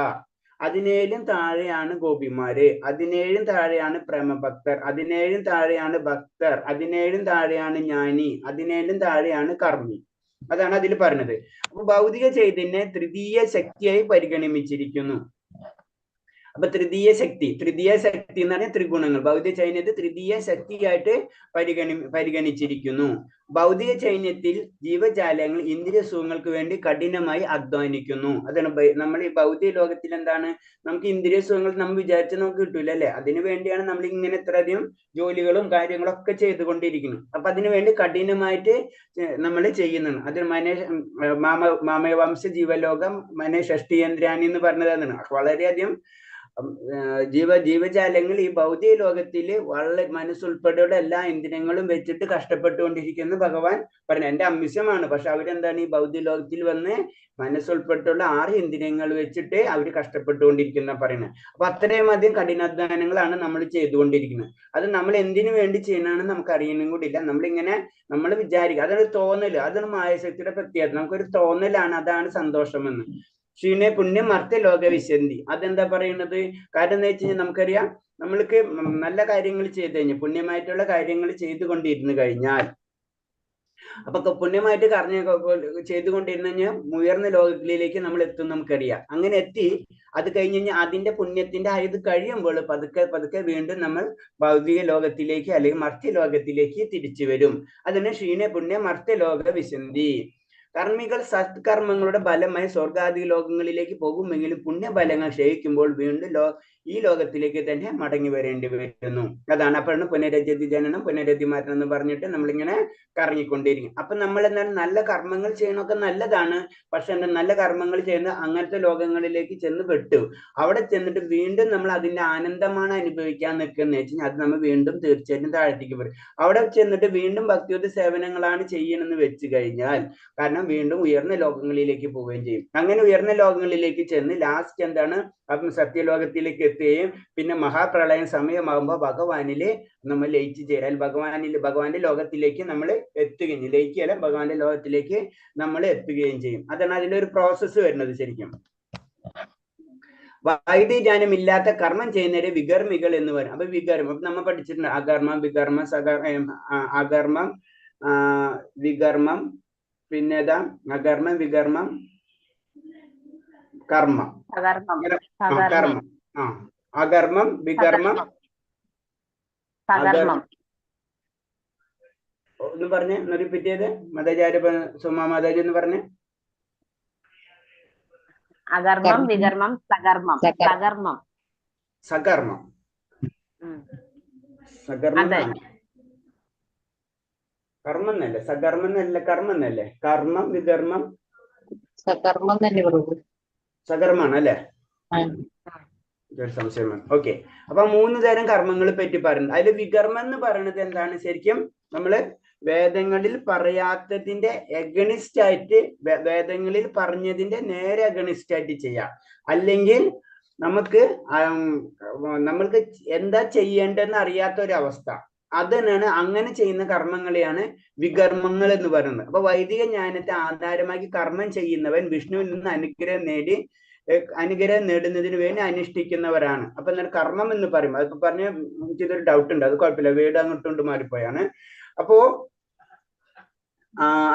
17 താഴെയാണ് ഗോപിമാര്, 17 താഴെയാണ് പ്രേമഭക്തർ, 17 താഴെയാണ് ഭക്തർ, 17 താഴെയാണ് ജ്ഞാനി, 17 താഴെയാണ് കർമ്മി. അതാണ് അതിൽ പറഞ്ഞത്. അപ്പൊ ഭൗതിക ചൈതന്യെ തൃതീയ ശക്തിയായി പരിഗണിച്ചിരിക്കുന്നു. അപ്പൊ തൃതീയ ശക്തി എന്ന് പറഞ്ഞാൽ ത്രിഗുണങ്ങൾ. ഭൗതിക ചൈന്യത്തെ തൃതീയ ശക്തിയായിട്ട് പരിഗണിച്ചിരിക്കുന്നു. ഭൗതിക ചൈന്യത്തിൽ ജീവജാലങ്ങൾ ഇന്ദ്രിയ സുഖങ്ങൾക്ക് വേണ്ടി കഠിനമായി അധ്വാനിക്കുന്നു. അതാണ് നമ്മൾ ഈ ഭൗതിക ലോകത്തിൽ എന്താണ്, നമുക്ക് ഇന്ദ്രിയ സുഖങ്ങൾ നമ്മൾ വിചാരിച്ച നമുക്ക് കിട്ടൂല അല്ലെ. അതിനു വേണ്ടിയാണ് നമ്മൾ ഇങ്ങനെ ഇത്രയധികം ജോലികളും കാര്യങ്ങളും ഒക്കെ ചെയ്തുകൊണ്ടിരിക്കുന്നത്. അപ്പൊ അതിനു വേണ്ടി കഠിനമായിട്ട് നമ്മൾ ചെയ്യുന്നതാണ്. അത് മാമവംശ ജീവലോകം ഷഷ്ടിയന്ത്രാനി എന്ന് പറഞ്ഞതാണ്. വളരെയധികം ജീവജാലങ്ങൾ ഈ ഭൗതിക ലോകത്തിൽ വളരെ മനസ്സുൾപ്പെടെയുള്ള എല്ലാ ഇന്ദ്രിയങ്ങളും വെച്ചിട്ട് കഷ്ടപ്പെട്ടുകൊണ്ടിരിക്കുന്നു ഭഗവാൻ പറഞ്ഞു. എന്റെ അംശമാണ്, പക്ഷെ അവരെന്താണ് ഈ ഭൗതിക ലോകത്തിൽ വന്ന് മനസ്സുൾപ്പെട്ടുള്ള 6 ഇന്ദ്രിയങ്ങൾ വെച്ചിട്ട് അവർ കഷ്ടപ്പെട്ടുകൊണ്ടിരിക്കുന്ന പറയുന്നത്. അപ്പൊ അത്രയും അധികം കഠിനാധ്വാനങ്ങളാണ് നമ്മൾ ചെയ്തുകൊണ്ടിരിക്കുന്നത്. അത് നമ്മൾ എന്തിനു വേണ്ടി ചെയ്യണമെന്ന് നമുക്ക് അറിയണം കൂടിയില്ല. നമ്മൾ വിചാരിക്കുക, അതൊരു തോന്നല്, അതാണ് മായാശക്തിയുടെ പ്രത്യേകത. നമുക്കൊരു തോന്നലാണ് അതാണ് സന്തോഷമെന്ന്. ക്ഷീണേ പുണ്യം മർത്ത ലോക വിശന്തി. അതെന്താ പറയുന്നത്? കാരണം എന്താ വെച്ച് കഴിഞ്ഞാൽ നമുക്കറിയാം, നമ്മൾക്ക് നല്ല കാര്യങ്ങൾ ചെയ്ത് കഴിഞ്ഞാൽ, പുണ്യമായിട്ടുള്ള കാര്യങ്ങൾ ചെയ്തുകൊണ്ടിരുന്നു കഴിഞ്ഞാൽ, അപ്പൊ പുണ്യമായിട്ട് ചെയ്തുകൊണ്ടിരുന്നു കഴിഞ്ഞാൽ ഉയർന്ന ലോകങ്ങളിലേക്ക് നമ്മൾ എത്തും നമുക്കറിയാം. അങ്ങനെ എത്തി അത് കഴിഞ്ഞ് കഴിഞ്ഞാൽ അതിന്റെ പുണ്യത്തിന്റെ ആയത് കഴിയുമ്പോൾ പതുക്കെ വീണ്ടും നമ്മൾ ഭൗതിക ലോകത്തിലേക്ക് അല്ലെങ്കിൽ മർത്യ ലോകത്തിലേക്ക് തിരിച്ചു വരും. അതിന് ക്ഷീണ പുണ്യ മർത്യ ലോക വിശന്തി. കർമ്മികൾ സത്കർമ്മങ്ങളുടെ ഫലമായി സ്വർഗാദി ലോകങ്ങളിലേക്ക് പോകുമെങ്കിലും പുണ്യഫലങ്ങൾ ക്ഷയിക്കുമ്പോൾ വീണ്ടും ഈ ലോകത്തിലേക്ക് തന്നെ മടങ്ങി വരേണ്ടി വരുന്നു. അതാണ് അപ്പോഴാണ് പുനരജതി ജനനം പുനരജതി മരണം എന്ന് പറഞ്ഞിട്ട് നമ്മളിങ്ങനെ കറങ്ങിക്കൊണ്ടിരിക്കും. അപ്പൊ നമ്മൾ എന്താണ് നല്ല കർമ്മങ്ങൾ ചെയ്യണമൊക്കെ നല്ലതാണ്. പക്ഷെ എന്താ, നല്ല കർമ്മങ്ങൾ ചെയ്യുന്ന അങ്ങനത്തെ ലോകങ്ങളിലേക്ക് ചെന്ന് പെട്ടു. അവിടെ ചെന്നിട്ട് വീണ്ടും നമ്മൾ അതിന്റെ ആനന്ദമാണ് അനുഭവിക്കാൻ നിൽക്കുന്ന വെച്ചാൽ അത് നമ്മൾ വീണ്ടും തീർച്ചയായിട്ടും താഴത്തേക്ക് വരും. അവിടെ ചെന്നിട്ട് വീണ്ടും ഭക്തിയുത സേവനങ്ങളാണ് ചെയ്യണമെന്ന് വെച്ച് കഴിഞ്ഞാൽ കാരണം വീണ്ടും ഉയർന്ന ലോകങ്ങളിലേക്ക് പോവുകയും ചെയ്യും. അങ്ങനെ ഉയർന്ന ലോകങ്ങളിലേക്ക് ചെന്ന് ലാസ്റ്റ് എന്താണ്, അപ്പം സത്യലോകത്തിലേക്ക് എത്തുകയും പിന്നെ മഹാപ്രളയം സമയമാകുമ്പോൾ ഭഗവാനില് നമ്മൾ ലയിച്ചു ചേരാൻ ഭഗവാന്റെ ലോകത്തിലേക്ക് നമ്മൾ എത്തുകയും ലയിക്കുകയല്ല, ഭഗവാന്റെ ലോകത്തിലേക്ക് നമ്മൾ എത്തുകയും ചെയ്യും. അതാണ് അതിന്റെ ഒരു പ്രോസസ്സ് വരുന്നത് ശരിക്കും. വൈദിക ജ്ഞാനം ഇല്ലാത്ത കർമ്മം ചെയ്യുന്നവരെ വികർമ്മികൾ എന്ന് പറയും. അപ്പൊ വികർമ്മം അപ്പൊ നമ്മൾ പഠിച്ചിട്ടുണ്ട്, അകർമ്മം വികർമ്മം പിന്നെ അകർമ്മം വികർമ്മം കർമ്മം കർമ്മം അകർമ്മം വികർമ്മം ഒന്ന് പറഞ്ഞേ, ഒന്ന് റിപ്പീറ്റ് ചെയ്ത് മതാചാര്യ സുമാ മാതാജി ഒന്ന് പറഞ്ഞേ. അകർമ്മം വികർമ്മം സകർമ്മം സകർമ്മം സകർമ്മം സകർമ്മം കർമ്മം എന്നല്ലേ, സകർമ്മം എന്നല്ല, കർമ്മം എന്നല്ലേ, കർമ്മം വികർമ്മം സകർമ്മം തന്നെ പ്രഭു. സകർമ്മാണ് അല്ലെ, സംശയമാണ്. ഓക്കെ. അപ്പൊ 3 തരം കർമ്മങ്ങളെ പറ്റി പറയുന്നത്. അതിൽ വികർമ്മം എന്ന് പറയുന്നത് എന്താണ്, ശരിക്കും നമ്മള് വേദങ്ങളിൽ പറയാത്തതിന്റെ എഗണിസ്റ്റ് ആയിട്ട്, വേദങ്ങളിൽ പറഞ്ഞതിന്റെ നേരെ എഗണിസ്റ്റ് ആയിട്ട് ചെയ്യാം. അല്ലെങ്കിൽ നമ്മൾക്ക് എന്താ ചെയ്യേണ്ടതെന്ന് അറിയാത്ത ഒരു അവസ്ഥ, അതിനാണ് അങ്ങനെ ചെയ്യുന്ന കർമ്മങ്ങളെയാണ് വികർമ്മങ്ങൾ എന്ന് പറയുന്നത്. അപ്പൊ വൈദിക ജ്ഞാനത്തെ ആധാരമാക്കി കർമ്മം ചെയ്യുന്നവൻ വിഷ്ണുവിൽ നിന്ന് അനുഗ്രഹം നേടുന്നതിന് വേണ്ടി അനുഷ്ഠിക്കുന്നവരാണ്. അപ്പൊ എന്നാൽ കർമ്മം എന്ന് പറയുമ്പോൾ അതിപ്പോ പറഞ്ഞ എനിക്കിതൊരു ഡൗട്ട് ഉണ്ട്, അത് കുഴപ്പമില്ല, വീട് അങ്ങോട്ടുണ്ട് മാറിപ്പോയാണ്. അപ്പോ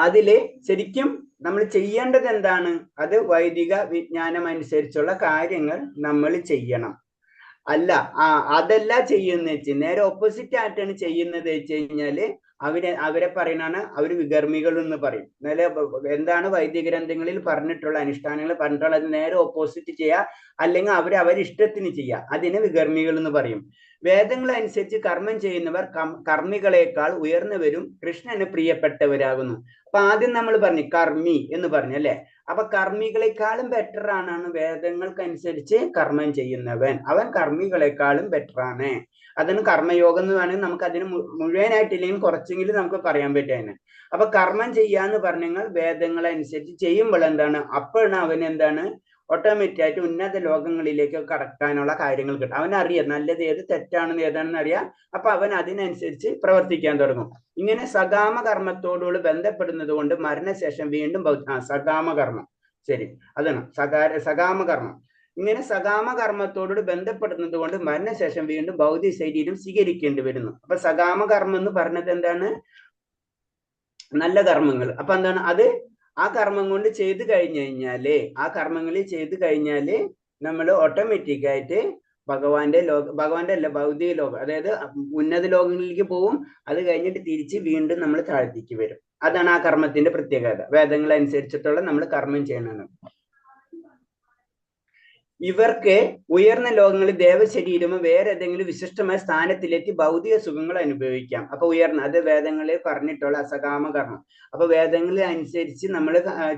അതില് ശരിക്കും നമ്മൾ ചെയ്യേണ്ടത് എന്താണ്, അത് വൈദിക വിജ്ഞാനം അനുസരിച്ചുള്ള കാര്യങ്ങൾ നമ്മൾ ചെയ്യണം. അല്ല അതല്ല ചെയ്യുന്ന വെച്ച് നേരെ ഓപ്പോസിറ്റ് ആയിട്ടാണ് ചെയ്യുന്നത് വെച്ച് കഴിഞ്ഞാല് അവരെ പറയുന്നതാണ് അവർ വികർമ്മികൾ എന്ന് പറയും. എന്താണ് വൈദിക ഗ്രന്ഥങ്ങളിൽ പറഞ്ഞിട്ടുള്ള അനുഷ്ഠാനങ്ങൾ പറഞ്ഞിട്ടുള്ള അത് നേരെ ഓപ്പോസിറ്റ് ചെയ്യുക, അല്ലെങ്കിൽ അവരിഷ്ടത്തിന് ചെയ്യുക, അതിനെ വികർമ്മികൾ എന്ന് പറയും. വേദങ്ങൾ അനുസരിച്ച് കർമ്മം ചെയ്യുന്നവർ കർമ്മികളെക്കാൾ ഉയർന്നവരും കൃഷ്ണന് പ്രിയപ്പെട്ടവരാകുന്നു. അപ്പൊ ആദ്യം നമ്മൾ പറഞ്ഞു കർമ്മി എന്ന് പറഞ്ഞു അല്ലെ. അപ്പൊ കർമ്മികളെക്കാളും ബെറ്റർ ആണ് വേദങ്ങൾക്കനുസരിച്ച് കർമ്മം ചെയ്യുന്നവൻ. അവൻ കർമ്മികളെക്കാളും ബെറ്റർ ആണ്. അതിന് കർമ്മയോഗം എന്ന് വേണമെങ്കിൽ നമുക്ക് അതിന് മുഴുവനായിട്ടില്ലെങ്കിൽ കുറച്ചെങ്കിലും നമുക്ക് പറയാൻ പറ്റും. അപ്പൊ കർമ്മം ചെയ്യാന്ന് പറഞ്ഞാൽ വേദങ്ങളനുസരിച്ച് ചെയ്യുമ്പോൾ എന്താണ്, അപ്പോഴാണ് അവൻ എന്താണ് ഓട്ടോമാറ്റിക് ആയിട്ട് ഉന്നത ലോകങ്ങളിലേക്ക് കടക്കാനുള്ള കാര്യങ്ങൾ കിട്ടും. അവനറിയാം നല്ലത് ഏത് തെറ്റാണെന്ന് ഏതാണെന്ന് അറിയാം. അപ്പൊ അവൻ അതിനനുസരിച്ച് പ്രവർത്തിക്കാൻ തുടങ്ങും. ഇങ്ങനെ സകാമ കർമ്മത്തോടുകൂടി ബന്ധപ്പെടുന്നത് കൊണ്ട് മരണശേഷം വീണ്ടും സകാമ കർമ്മം, ശരി അതാണ് സകാമ കർമ്മം. ഇങ്ങനെ സകാമ കർമ്മത്തോട് ബന്ധപ്പെടുന്നത് കൊണ്ട് മരണശേഷം വീണ്ടും ഭൗതിക ശരീരം സ്വീകരിക്കേണ്ടി വരുന്നു. അപ്പൊ സകാമ കർമ്മം എന്ന് പറഞ്ഞത് എന്താണ്, നല്ല കർമ്മങ്ങൾ. അപ്പൊ എന്താണ് അത്, ആ കർമ്മം കൊണ്ട് ചെയ്തു കഴിഞ്ഞാല്, ആ കർമ്മങ്ങളിൽ ചെയ്തു കഴിഞ്ഞാല് നമ്മൾ ഓട്ടോമാറ്റിക് ആയിട്ട് ഭഗവാന്റെ അല്ല ഭൗതിക ലോകം, അതായത് ഉന്നത ലോകങ്ങളിലേക്ക് പോവും. അത് കഴിഞ്ഞിട്ട് തിരിച്ച് വീണ്ടും നമ്മൾ താഴ്ത്തിക്ക് വരും. അതാണ് ആ കർമ്മത്തിന്റെ പ്രത്യേകത. വേദങ്ങൾ അനുസരിച്ചിട്ടുള്ള നമ്മൾ കർമ്മം ചെയ്യണം. ഇവർക്ക് ഉയർന്ന ലോകങ്ങളിൽ ദേവശരീരമോ വേറെ ഏതെങ്കിലും വിശിഷ്ടമായ സ്ഥാനത്തിലെത്തി ഭൗതിക സുഖങ്ങൾ അനുഭവിക്കാം. അപ്പൊ ഉയർന്ന, അത് വേദങ്ങളിൽ പറഞ്ഞിട്ടുള്ള അസകാമ കർമ്മം. അപ്പൊ വേദങ്ങളിൽ അനുസരിച്ച് നമ്മൾ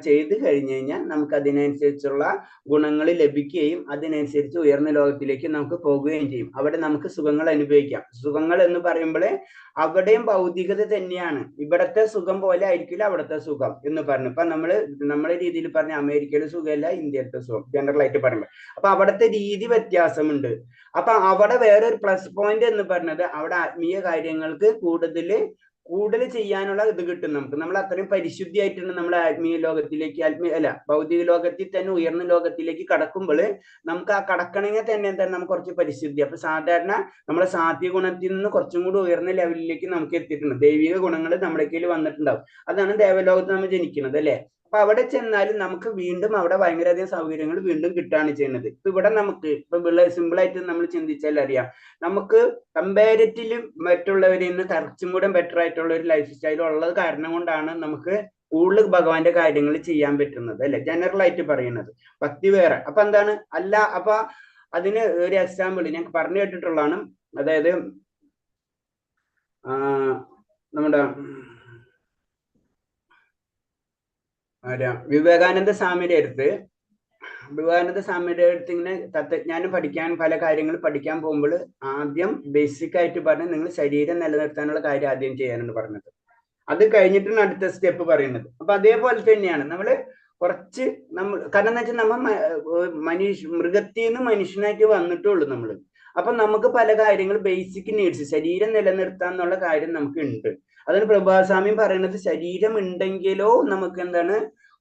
ചെയ്തു കഴിഞ്ഞു കഴിഞ്ഞാൽ നമുക്ക് അതിനനുസരിച്ചുള്ള ഗുണങ്ങൾ ലഭിക്കുകയും അതിനനുസരിച്ച് ഉയർന്ന ലോകത്തിലേക്ക് നമുക്ക് പോകുകയും ചെയ്യും. അവിടെ നമുക്ക് സുഖങ്ങൾ അനുഭവിക്കാം. സുഖങ്ങൾ എന്ന് പറയുമ്പോൾ അവിടെയും ഭൗതികത തന്നെയാണ്. ഇവിടത്തെ സുഖം പോലെ ആയിരിക്കില്ല അവിടുത്തെ സുഖം എന്ന് പറഞ്ഞു. ഇപ്പൊ നമ്മളെ രീതിയിൽ പറഞ്ഞ അമേരിക്കയിലെ സുഖമല്ല ഇന്ത്യയിലത്തെ സുഖം, ജനറൽ ആയിട്ട് പറയുമ്പോൾ. അപ്പൊ അവിടുത്തെ രീതി വ്യത്യാസമുണ്ട്. അപ്പൊ അവിടെ വേറൊരു പ്ലസ് പോയിന്റ് എന്ന് പറഞ്ഞത് അവിടെ ആത്മീയ കാര്യങ്ങൾക്ക് കൂടുതൽ ചെയ്യാനുള്ള ഇത് കിട്ടും നമുക്ക്. നമ്മൾ അത്രയും പരിശുദ്ധിയായിട്ടാണ് നമ്മൾ ആത്മീയ ലോകത്തിലേക്ക്, ഭൗതിക ലോകത്തിൽ തന്നെ ഉയർന്ന ലോകത്തിലേക്ക് കടക്കുമ്പോൾ നമുക്ക് ആ കടക്കണമെങ്കിൽ തന്നെ എന്താണ്, നമുക്ക് കുറച്ച് പരിശുദ്ധി. അപ്പൊ സാധാരണ നമ്മളെ സാത്വിക ഗുണത്തിൽ നിന്ന് കുറച്ചും കൂടി ഉയർന്ന ലെവലിലേക്ക് നമുക്ക് എത്തിയിട്ടുണ്ട്. ദൈവിക ഗുണങ്ങൾ നമ്മുടെ കയ്യിൽ വന്നിട്ടുണ്ടാവും. അതാണ് ദേവലോകത്ത് നമ്മൾ ജനിക്കുന്നത് അല്ലെ. അപ്പൊ അവിടെ ചെന്നാലും നമുക്ക് വീണ്ടും അവിടെ ഭയങ്കരധികം സൗകര്യങ്ങൾ വീണ്ടും കിട്ടുകയാണ് ചെയ്യുന്നത്. ഇപ്പൊ ഇവിടെ നമുക്ക് ഇപ്പൊ സിമ്പിൾ ആയിട്ട് നമ്മൾ ചിന്തിച്ചാൽ അറിയാം, നമുക്ക് കമ്പാരിറ്റീവ് മറ്റുള്ളവരിൽ നിന്ന് കുറച്ചും കൂടെ ബെറ്റർ ആയിട്ടുള്ള ഒരു ലൈഫ് സ്റ്റൈൽ ഉള്ളത് കാരണം കൊണ്ടാണ് നമുക്ക് കൂടുതൽ ഭഗവാന്റെ കാര്യങ്ങൾ ചെയ്യാൻ പറ്റുന്നത് അല്ലെ, ജനറൽ ആയിട്ട് പറയുന്നത്. ഭക്തി വേറെ. അപ്പൊ എന്താണ് അല്ല, അപ്പൊ അതിന് ഒരു എക്സാമ്പിൾ ഞാൻ പറഞ്ഞു കേട്ടിട്ടുള്ളതാണ്. അതായത് നമ്മുടെ വിവേകാനന്ദ സ്വാമിയുടെ അടുത്ത് ഇങ്ങനെ തത്വജ്ഞാനം പഠിക്കാൻ, പല കാര്യങ്ങൾ പഠിക്കാൻ പോകുമ്പോൾ ആദ്യം ബേസിക് ആയിട്ട് പറഞ്ഞ് നിങ്ങൾ ശരീരം നിലനിർത്താനുള്ള കാര്യം ആദ്യം ചെയ്യാനാണ് പറഞ്ഞത്. അത് കഴിഞ്ഞിട്ടാണ് അടുത്ത സ്റ്റെപ്പ് പറയുന്നത്. അപ്പൊ അതേപോലെ തന്നെയാണ് നമ്മൾ കാരണം എന്താ വെച്ചാൽ നമ്മൾ മൃഗത്തിൽ നിന്ന് മനുഷ്യനായിട്ട് വന്നിട്ടുള്ളൂ നമ്മൾ. അപ്പൊ നമുക്ക് പല കാര്യങ്ങൾ ബേസിക് നീഡ്സ്, ശരീരം നിലനിർത്താന്നുള്ള കാര്യം നമുക്ക് ഉണ്ട്. അതിന് പ്രഭാസ്വാമി പറയുന്നത് ശരീരം ഉണ്ടെങ്കിലോ നമുക്ക് എന്താണ്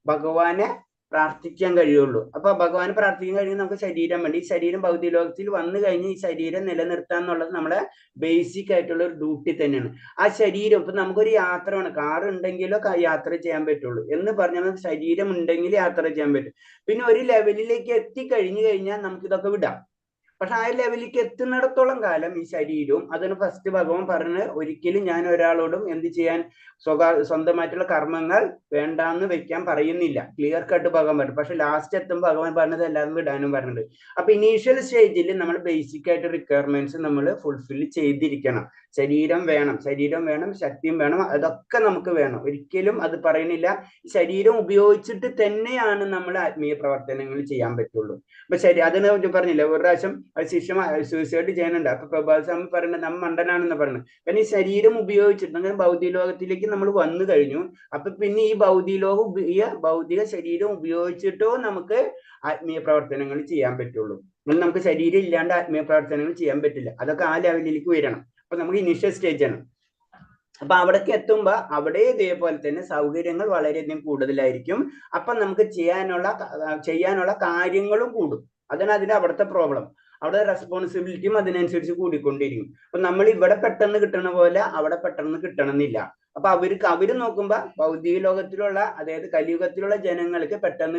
ഭഗവാനെ പ്രാർത്ഥിക്കാൻ കഴിയുള്ളൂ. അപ്പൊ ഭഗവാനെ പ്രാർത്ഥിക്കാൻ കഴിയുമ്പോൾ നമുക്ക് ശരീരം വേണ്ടി. ഈ ശരീരം ഭൗതിക ലോകത്തിൽ വന്നു കഴിഞ്ഞ് ഈ ശരീരം നിലനിർത്താൻ എന്നുള്ളത് നമ്മുടെ ബേസിക് ആയിട്ടുള്ള ഒരു ഡ്യൂട്ടി തന്നെയാണ്. ആ ശരീരം ഇപ്പൊ നമുക്കൊരു യാത്ര വേണം, കാർ ഉണ്ടെങ്കിലോ യാത്ര ചെയ്യാൻ പറ്റുള്ളൂ എന്ന് പറഞ്ഞാൽ ശരീരം ഉണ്ടെങ്കിൽ യാത്ര ചെയ്യാൻ പറ്റും. പിന്നെ ഒരു ലെവലിലേക്ക് എത്തിക്കഴിഞ്ഞു കഴിഞ്ഞാൽ നമുക്ക് ഇതൊക്കെ വിടാം. പക്ഷെ ആ ലെവലിലേക്ക് എത്തുന്നിടത്തോളം കാലം ഈ ശരീരവും, അതിന് ഫസ്റ്റ് ഭഗവാൻ പറഞ്ഞ് ഒരിക്കലും ഞാൻ ഒരാളോടും എന്ത് ചെയ്യാൻ സ്വന്തമായിട്ടുള്ള കർമ്മങ്ങൾ വേണ്ടാന്ന് വെക്കാൻ പറയുന്നില്ല. ക്ലിയർ കട്ട് ഭഗവാൻ പറഞ്ഞു. പക്ഷെ ലാസ്റ്റ് എത്തുമ്പോൾ ഭഗവാൻ പറഞ്ഞത് എല്ലാവരും വിടാനും പറഞ്ഞിട്ടുണ്ട്. അപ്പൊ ഇനീഷ്യൽ സ്റ്റേജിൽ നമ്മൾ ബേസിക് ആയിട്ട് റിക്വയർമെന്റ്സ് നമ്മൾ ഫുൾഫിൽ ചെയ്തിരിക്കണം. ശരീരം വേണം, ശക്തിയും വേണം, അതൊക്കെ നമുക്ക് വേണം. ഒരിക്കലും അത് പറയുന്നില്ല ശരീരം ഉപയോഗിച്ചിട്ട് തന്നെയാണ് നമ്മൾ ആത്മീയ പ്രവർത്തനങ്ങൾ ചെയ്യാൻ പറ്റുള്ളൂ. അപ്പൊ ശരി, അതിന് പറഞ്ഞില്ല ഒരു പ്രാവശ്യം ശിഷ്യ സൂസൈഡ് ചെയ്യാനുണ്ട്. അപ്പൊ പ്രഭാസ്വാമി പറയുന്നത് നമ്മ മണ്ടനാണെന്ന് പറയുന്നത്. കാരണം ഈ ശരീരം ഉപയോഗിച്ചിട്ട് അങ്ങനെ ഭൗതിക ലോകത്തിലേക്ക് നമ്മൾ വന്നു കഴിഞ്ഞു. അപ്പൊ പിന്നെ ഈ ഭൗതിക ശരീരം ഉപയോഗിച്ചിട്ടോ നമുക്ക് ആത്മീയ പ്രവർത്തനങ്ങൾ ചെയ്യാൻ പറ്റുള്ളൂ. നമുക്ക് ശരീരം ഇല്ലാണ്ട് ആത്മീയ പ്രവർത്തനങ്ങൾ ചെയ്യാൻ പറ്റില്ല. അതൊക്കെ ആ ലെവലിലേക്ക് വരണം. അപ്പൊ നമുക്ക് ഇനീഷ്യൽ സ്റ്റേജ് ആണ്. അപ്പൊ അവിടേക്ക് എത്തുമ്പോ അവിടെ ഇതേപോലെ തന്നെ സൗകര്യങ്ങൾ വളരെയധികം കൂടുതലായിരിക്കും. അപ്പൊ നമുക്ക് ചെയ്യാനുള്ള കാര്യങ്ങളും കൂടും. അതാണ് അതിന്റെ അവിടുത്തെ പ്രോബ്ലം. അവിടെ റെസ്പോൺസിബിലിറ്റിയും അതിനനുസരിച്ച് കൂടിക്കൊണ്ടിരിക്കും. അപ്പൊ നമ്മൾ ഇവിടെ പെട്ടെന്ന് കിട്ടണ പോലെ അവിടെ പെട്ടെന്ന് കിട്ടണമെന്നില്ല. അപ്പൊ അവര് നോക്കുമ്പോ ഭൗതിക ലോകത്തിലുള്ള, അതായത് കലിയുഗത്തിലുള്ള ജനങ്ങൾക്ക് പെട്ടെന്ന്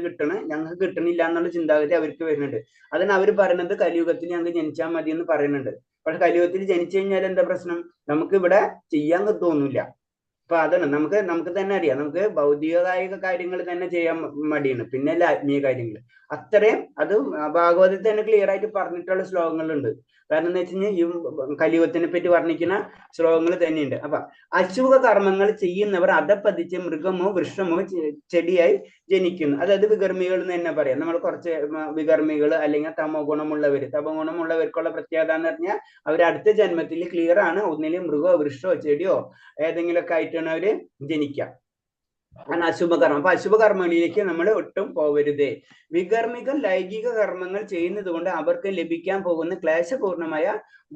ഞങ്ങൾക്ക് കിട്ടണില്ല എന്നുള്ള ചിന്താഗതി അവർക്ക് വരുന്നുണ്ട്. അതിന് അവർ പറയുന്നത് കലിയുഗത്തിൽ ഞങ്ങൾക്ക് ജനിച്ചാൽ മതി എന്ന് പറയുന്നുണ്ട്. പക്ഷെ കലിയുഗത്തിൽ ജനിച്ചു കഴിഞ്ഞാൽ എന്താ പ്രശ്നം, നമുക്ക് ഇവിടെ ചെയ്യാൻ തോന്നില്ല. അപ്പൊ അതാണ് നമുക്ക് തന്നെ അറിയാം, നമുക്ക് ഭൗതികകായിക കാര്യങ്ങൾ തന്നെ ചെയ്യാൻ മടിയാണ്, പിന്നെ ആത്മീയ കാര്യങ്ങൾ അത്രയും. അത് ഭാഗവതത്തിൽ തന്നെ ക്ലിയർ ആയിട്ട് പറഞ്ഞിട്ടുള്ള ശ്ലോകങ്ങളുണ്ട്. കാരണം എന്ന് വെച്ച് കഴിഞ്ഞാൽ ഈ കലിയുഗത്തിനെ പറ്റി വർണ്ണിക്കുന്ന ശ്ലോകങ്ങൾ തന്നെയുണ്ട്. അപ്പൊ അശുഭ കർമ്മങ്ങൾ ചെയ്യുന്നവർ അധപ്പതിച്ച് മൃഗമോ വൃക്ഷമോ ചെടിയായി ജനിക്കുന്നു. അതായത് വികർമ്മികൾ എന്ന് തന്നെ പറയാം. നമ്മൾ കുറച്ച് വികർമ്മികൾ അല്ലെങ്കിൽ തമോ ഗുണമുള്ളവർക്കുള്ള പ്രത്യേകത എന്ന് പറഞ്ഞാൽ അവർ അടുത്ത ജന്മത്തിൽ ക്ലിയർ ആണ്, ഒന്നിലും മൃഗമോ വൃക്ഷമോ ചെടിയോ ഏതെങ്കിലുമൊക്കെ ആയിട്ടാണ് അവര് ജനിക്കുക. ആണ് അശുഭകർമ്മം. അപ്പൊ അശുഭകർമ്മങ്ങളിലേക്ക് നമ്മൾ ഒട്ടും പോവരുത്. വികർമ്മികൾ ലൈംഗിക കർമ്മങ്ങൾ ചെയ്യുന്നത് കൊണ്ട് അവർക്ക് ലഭിക്കാൻ പോകുന്ന ക്ലേശപൂർണമായ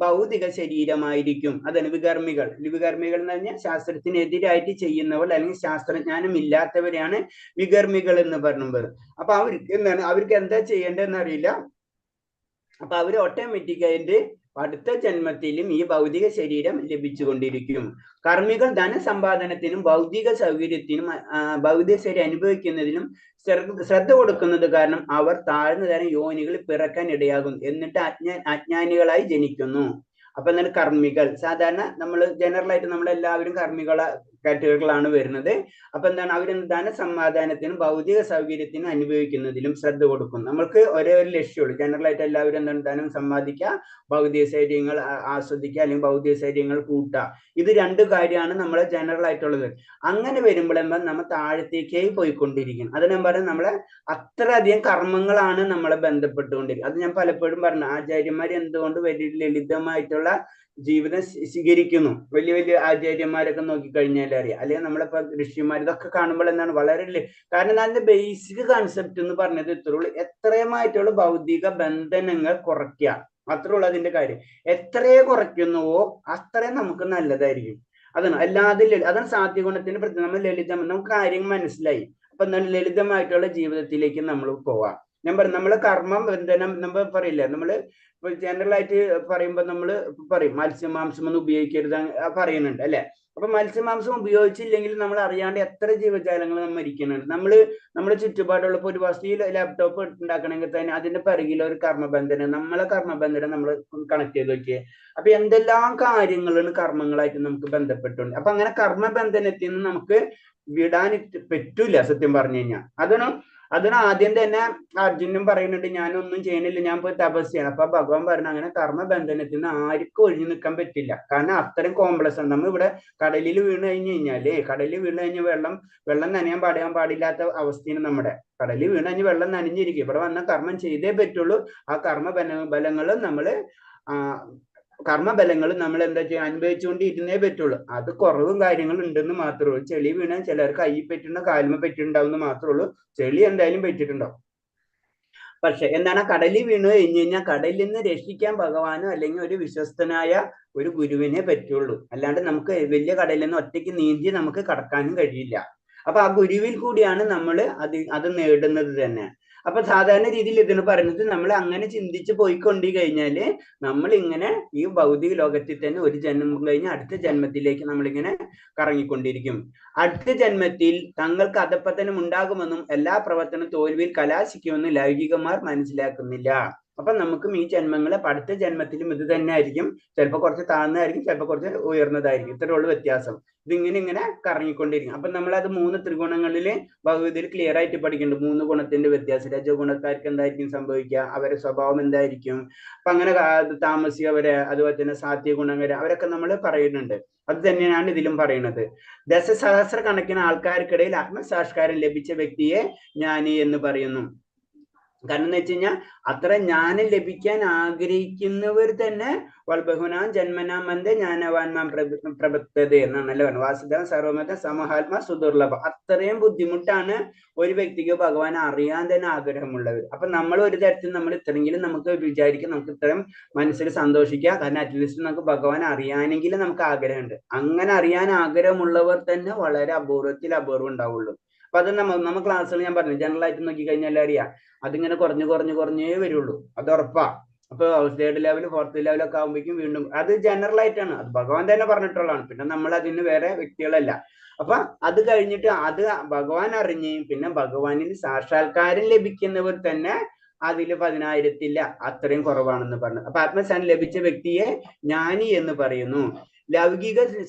ഭൗതിക ശരീരമായിരിക്കും. അതാണ് വികർമ്മികൾ. വികർമ്മികൾ എന്ന് പറഞ്ഞാൽ ശാസ്ത്രത്തിനെതിരായിട്ട് ചെയ്യുന്നവർ അല്ലെങ്കിൽ ശാസ്ത്രജ്ഞാനം ഇല്ലാത്തവരെയാണ് വികർമ്മികൾ എന്ന് പറയുന്നത്. അപ്പൊ അവർക്ക് എന്താണ്, അവർക്ക് എന്താ ചെയ്യേണ്ടതെന്ന് അറിയില്ല. അപ്പൊ അവർ ഓട്ടോമാറ്റിക്കായിട്ട് അടുത്ത ജന്മത്തിലും ഈ ഭൗതിക ശരീരം ലഭിച്ചുകൊണ്ടിരിക്കും. കർമ്മികൾ ധനസമ്പാദനത്തിനും ഭൗതിക സൗകര്യത്തിനും ഭൗതിക ശരീരം അനുഭവിക്കുന്നതിനും ശ്രദ്ധ കൊടുക്കുന്നത് കാരണം അവർ താഴ്ന്ന തരം യോനികളിൽ പിറക്കാൻ ഇടയാകും, എന്നിട്ട് അജ്ഞാനികളായി ജനിക്കുന്നു. അപ്പൊ എന്താണ് കർമ്മികൾ? സാധാരണ നമ്മൾ ജനറൽ ആയിട്ട് നമ്മളെല്ലാവരും കർമ്മികളെ കാറ്റഗറികളാണ് വരുന്നത്. അപ്പൊ എന്താണ്, അവർ ധനസമാധാനത്തിനും ഭൗതിക സൗകര്യത്തിനും അനുഭവിക്കുന്നതിലും ശ്രദ്ധ കൊടുക്കും. നമ്മൾക്ക് ഒരേ ഒരു ലക്ഷ്യമുള്ളൂ. ജനറൽ ആയിട്ട് എല്ലാവരും എന്താണ്, ധനം സമ്പാദിക്കുക, ഭൗതിക സൗകര്യങ്ങൾ ആസ്വദിക്കുക, അല്ലെങ്കിൽ ഭൗതിക സൗകര്യങ്ങൾ കൂട്ടുക. ഇത് രണ്ട് കാര്യമാണ് നമ്മളെ ജനറൽ ആയിട്ടുള്ളത്. അങ്ങനെ വരുമ്പോഴെന്നാൽ നമ്മൾ താഴത്തേക്കേ പോയിക്കൊണ്ടിരിക്കും. അത് ഞാൻ പറഞ്ഞ നമ്മളെ അത്രയധികം കർമ്മങ്ങളാണ് നമ്മളെ ബന്ധപ്പെട്ടുകൊണ്ടിരിക്കും. അത് ഞാൻ പലപ്പോഴും പറഞ്ഞു, ആചാര്യന്മാർ എന്തുകൊണ്ട് വലിയ ലളിതമായിട്ടുള്ള ജീവിതം സ്വീകരിക്കുന്നു. വലിയ വലിയ ആചാര്യന്മാരൊക്കെ നോക്കിക്കഴിഞ്ഞാൽ അറിയാം, അല്ലെങ്കിൽ നമ്മളിപ്പോ ഋഷിമാർ ഇതൊക്കെ കാണുമ്പോൾ എന്താണ് വളരെ കാരണം അതിന്റെ ബേസിക് കൺസെപ്റ്റ് എന്ന് പറഞ്ഞത് ഇത്രയുള്ളൂ. എത്രയുമായിട്ടുള്ള ഭൗതിക ബന്ധനങ്ങൾ കുറയ്ക്കുക, അത്രേ ഉള്ളൂ അതിന്റെ കാര്യം. എത്രയെ കുറയ്ക്കുന്നുവോ അത്രയും നമുക്ക് നല്ലതായിരിക്കും. അതാണ് അല്ലാതെ അതാണ് സാത്വികഗുണത്തിന് പ്രത്യേകം. നമ്മൾ ലളിതം നമുക്ക് കാര്യം മനസ്സിലായി. അപ്പൊ എന്താണ്, ലളിതമായിട്ടുള്ള ജീവിതത്തിലേക്ക് നമ്മൾ പോവാം. ഞാൻ പറഞ്ഞു, നമ്മള് കർമ്മം ബന്ധനം നമ്മൾ പറയില്ല. നമ്മള് ജനറൽ ആയിട്ട് പറയുമ്പോൾ നമ്മൾ പറയും മത്സ്യമാംസം ഒന്നും ഉപയോഗിക്കരുത് പറയുന്നുണ്ട് അല്ലെ. അപ്പൊ മത്സ്യമാംസം ഉപയോഗിച്ചില്ലെങ്കിൽ നമ്മൾ അറിയാണ്ട് എത്ര ജീവജാലങ്ങൾ നമ്മൾ മരിക്കുന്നുണ്ട്. നമ്മുടെ ചുറ്റുപാടുള്ള ഒരു വസ്തു ലാപ്ടോപ്പ് ഉണ്ടാക്കണമെങ്കിൽ തന്നെ അതിന്റെ പിറകിൽ ഒരു കർമ്മബന്ധനം, നമ്മളെ കർമ്മബന്ധനം നമ്മൾ കണക്ട് ചെയ്ത് നോക്കിയേ. അപ്പൊ എന്തെല്ലാം കാര്യങ്ങളാണ് കർമ്മങ്ങളായിട്ട് നമുക്ക് ബന്ധപ്പെട്ടുണ്ട്. അപ്പൊ അങ്ങനെ കർമ്മബന്ധനത്തിൽ നിന്ന് നമുക്ക് വിടാൻ പറ്റൂല സത്യം പറഞ്ഞു കഴിഞ്ഞാൽ. അതിന് ആദ്യം തന്നെ അർജുനും പറയുന്നുണ്ട്, ഞാനൊന്നും ചെയ്യണില്ല, ഞാൻ പോയി തപസ് ചെയ്യണം. അപ്പൊ ഭഗവാൻ പറഞ്ഞു, അങ്ങനെ കർമ്മബന്ധനത്തിൽ നിന്ന് ആർക്കും ഒഴിഞ്ഞു നിൽക്കാൻ പറ്റില്ല. കാരണം അത്രയും കോംപ്ലക്സ് ആണ്. നമ്മൾ ഇവിടെ കടലിൽ വീണ് കടലിൽ വീണ് കഴിഞ്ഞാൽ വെള്ളം നനയാൻ പാടില്ലാത്ത അവസ്ഥയാണ് നമ്മുടെ. കടലിൽ വീണ് കഴിഞ്ഞ് വെള്ളം നനഞ്ഞിരിക്കും. ഇവിടെ വന്ന കർമ്മം ചെയ്തേ പറ്റുള്ളൂ. ആ കർമ്മബലങ്ങളും നമ്മൾ എന്താ ചെയ്യുക, അനുഭവിച്ചുകൊണ്ടിരുന്നേ പറ്റുള്ളൂ. അത് കുറവും കാര്യങ്ങളും ഉണ്ടെന്ന് മാത്രമേ ഉള്ളൂ. ചെളി വീണാൽ ചിലർക്ക് കൈ പറ്റുന്ന കാലുമ പറ്റിയിട്ടുണ്ടാവും മാത്രമേ ഉള്ളൂ. ചെളി എന്തായാലും പറ്റിയിട്ടുണ്ടാവും. പക്ഷെ എന്താണ്, കടലിൽ വീണ് കഴിഞ്ഞു കഴിഞ്ഞാൽ കടലിൽ നിന്ന് രക്ഷിക്കാൻ ഭഗവാനോ അല്ലെങ്കിൽ ഒരു വിശ്വസ്തനായ ഒരു ഗുരുവിനെ പറ്റുള്ളൂ. അല്ലാണ്ട് നമുക്ക് വലിയ കടലിൽ നിന്ന് ഒറ്റയ്ക്ക് നീന്തി നമുക്ക് കടക്കാനും കഴിയില്ല. അപ്പൊ ആ ഗുരുവിൽ കൂടിയാണ് നമ്മൾ അത് നേടുന്നത് തന്നെ. അപ്പൊ സാധാരണ രീതിയിൽ ഇതിന് പറയുന്നത്, നമ്മൾ അങ്ങനെ ചിന്തിച്ച് പോയിക്കൊണ്ടു കഴിഞ്ഞാല് നമ്മൾ ഇങ്ങനെ ഈ ഭൗതിക ലോകത്തിൽ തന്നെ ഒരു ജന്മം കഴിഞ്ഞ് അടുത്ത ജന്മത്തിലേക്ക് നമ്മളിങ്ങനെ കറങ്ങിക്കൊണ്ടിരിക്കും. അടുത്ത ജന്മത്തിൽ തങ്ങൾക്ക് അധപ്പതനം ഉണ്ടാകുമെന്നും എല്ലാ പ്രവർത്തനം തോൽവിയിൽ കലാശിക്കുമെന്നും ലൗകികന്മാർ മനസ്സിലാക്കുന്നില്ല. അപ്പൊ നമുക്കും ഈ ജന്മങ്ങളെ അടുത്ത ജന്മത്തിലും ഇത് തന്നെ ആയിരിക്കും. ചിലപ്പോൾ കുറച്ച് താഴ്ന്നതായിരിക്കും, ചിലപ്പോൾ കുറച്ച് ഉയർന്നതായിരിക്കും. ഇത്രയുള്ള വ്യത്യാസം. ഇതിങ്ങനെ കറങ്ങിക്കൊണ്ടിരിക്കും. അപ്പൊ നമ്മളത് 3 ത്രിഗുണങ്ങളില് ഭഗവതിയിൽ ക്ലിയർ ആയിട്ട് പഠിക്കുന്നുണ്ട്. 3 ഗുണത്തിന്റെ വ്യത്യാസം. രജഗുണക്കാർക്ക് എന്തായിരിക്കും സംഭവിക്കുക, അവരുടെ സ്വഭാവം എന്തായിരിക്കും. അപ്പൊ അങ്ങനെ താമസിക്കവരെ, അതുപോലെ തന്നെ സാത്വിക ഗുണവരെ, അവരൊക്കെ നമ്മൾ പറയുന്നുണ്ട്. അത് തന്നെയാണ് ഇതിലും പറയുന്നത്. ദശസഹസ്ര കണക്കിന് ആൾക്കാർക്കിടയിൽ ആത്മസാക്ഷാത്കാരം ലഭിച്ച വ്യക്തിയെ ജ്ഞാനി എന്ന് പറയുന്നു. കാരണം എന്ന് വെച്ച് കഴിഞ്ഞാൽ അത്ര ജ്ഞാനം ലഭിക്കാൻ ആഗ്രഹിക്കുന്നവർ തന്നെ ബഹുനാം ജന്മനാമന്തെ ജ്ഞാനവാൻമാൻ പ്രബദ്ധത എന്നാണല്ലോ പറഞ്ഞു. വാസുദേവൻ സർവമത സമഹാത്മ സുദുർലഭം. അത്രയും ബുദ്ധിമുട്ടാണ് ഒരു വ്യക്തിക്ക് ഭഗവാൻ അറിയാൻ തന്നെ ആഗ്രഹമുള്ളവർ. അപ്പൊ നമ്മൾ ഒരു തരത്തിൽ നമ്മൾ ഇത്രയെങ്കിലും നമുക്ക് വിചാരിക്കാം, നമുക്ക് ഇത്രയും മനസ്സിൽ സന്തോഷിക്കുക. കാരണം അറ്റ്ലീസ്റ്റ് നമുക്ക് ഭഗവാൻ അറിയാനെങ്കിലും നമുക്ക് ആഗ്രഹമുണ്ട്. അങ്ങനെ അറിയാൻ ആഗ്രഹമുള്ളവർ തന്നെ വളരെ അപൂർവം ഉണ്ടാവുള്ളൂ. അപ്പൊ അത് നമ്മ ക്ലാസ്സുകൾ ഞാൻ പറഞ്ഞു, ജനറൽ ആയിട്ട് നോക്കി കഴിഞ്ഞാൽ അറിയാം, അതിങ്ങനെ കുറഞ്ഞേ വരുള്ളൂ. അത് ഉറപ്പാ. അപ്പൊ 3rd ലെവൽ 4th ലെവലൊക്കെ ആകുമ്പോഴേക്കും വീണ്ടും അത് ജനറൽ ആയിട്ടാണ്. അത് ഭഗവാൻ തന്നെ പറഞ്ഞിട്ടുള്ളതാണ്. പിന്നെ നമ്മൾ അതിന് വേറെ വ്യക്തികളല്ല. അപ്പൊ അത് കഴിഞ്ഞിട്ട് അത് ഭഗവാൻ അറിഞ്ഞ് പിന്നെ ഭഗവാനിൽ സാക്ഷാത്കാരം ലഭിക്കുന്നവർ തന്നെ അതില് 10,000-ൽ അത്രയും കുറവാണെന്ന് പറഞ്ഞു. അപ്പൊ ആത്മസ്ഥാനം ലഭിച്ച വ്യക്തിയെ ജ്ഞാനി എന്ന് പറയുന്നു. ലൗകിക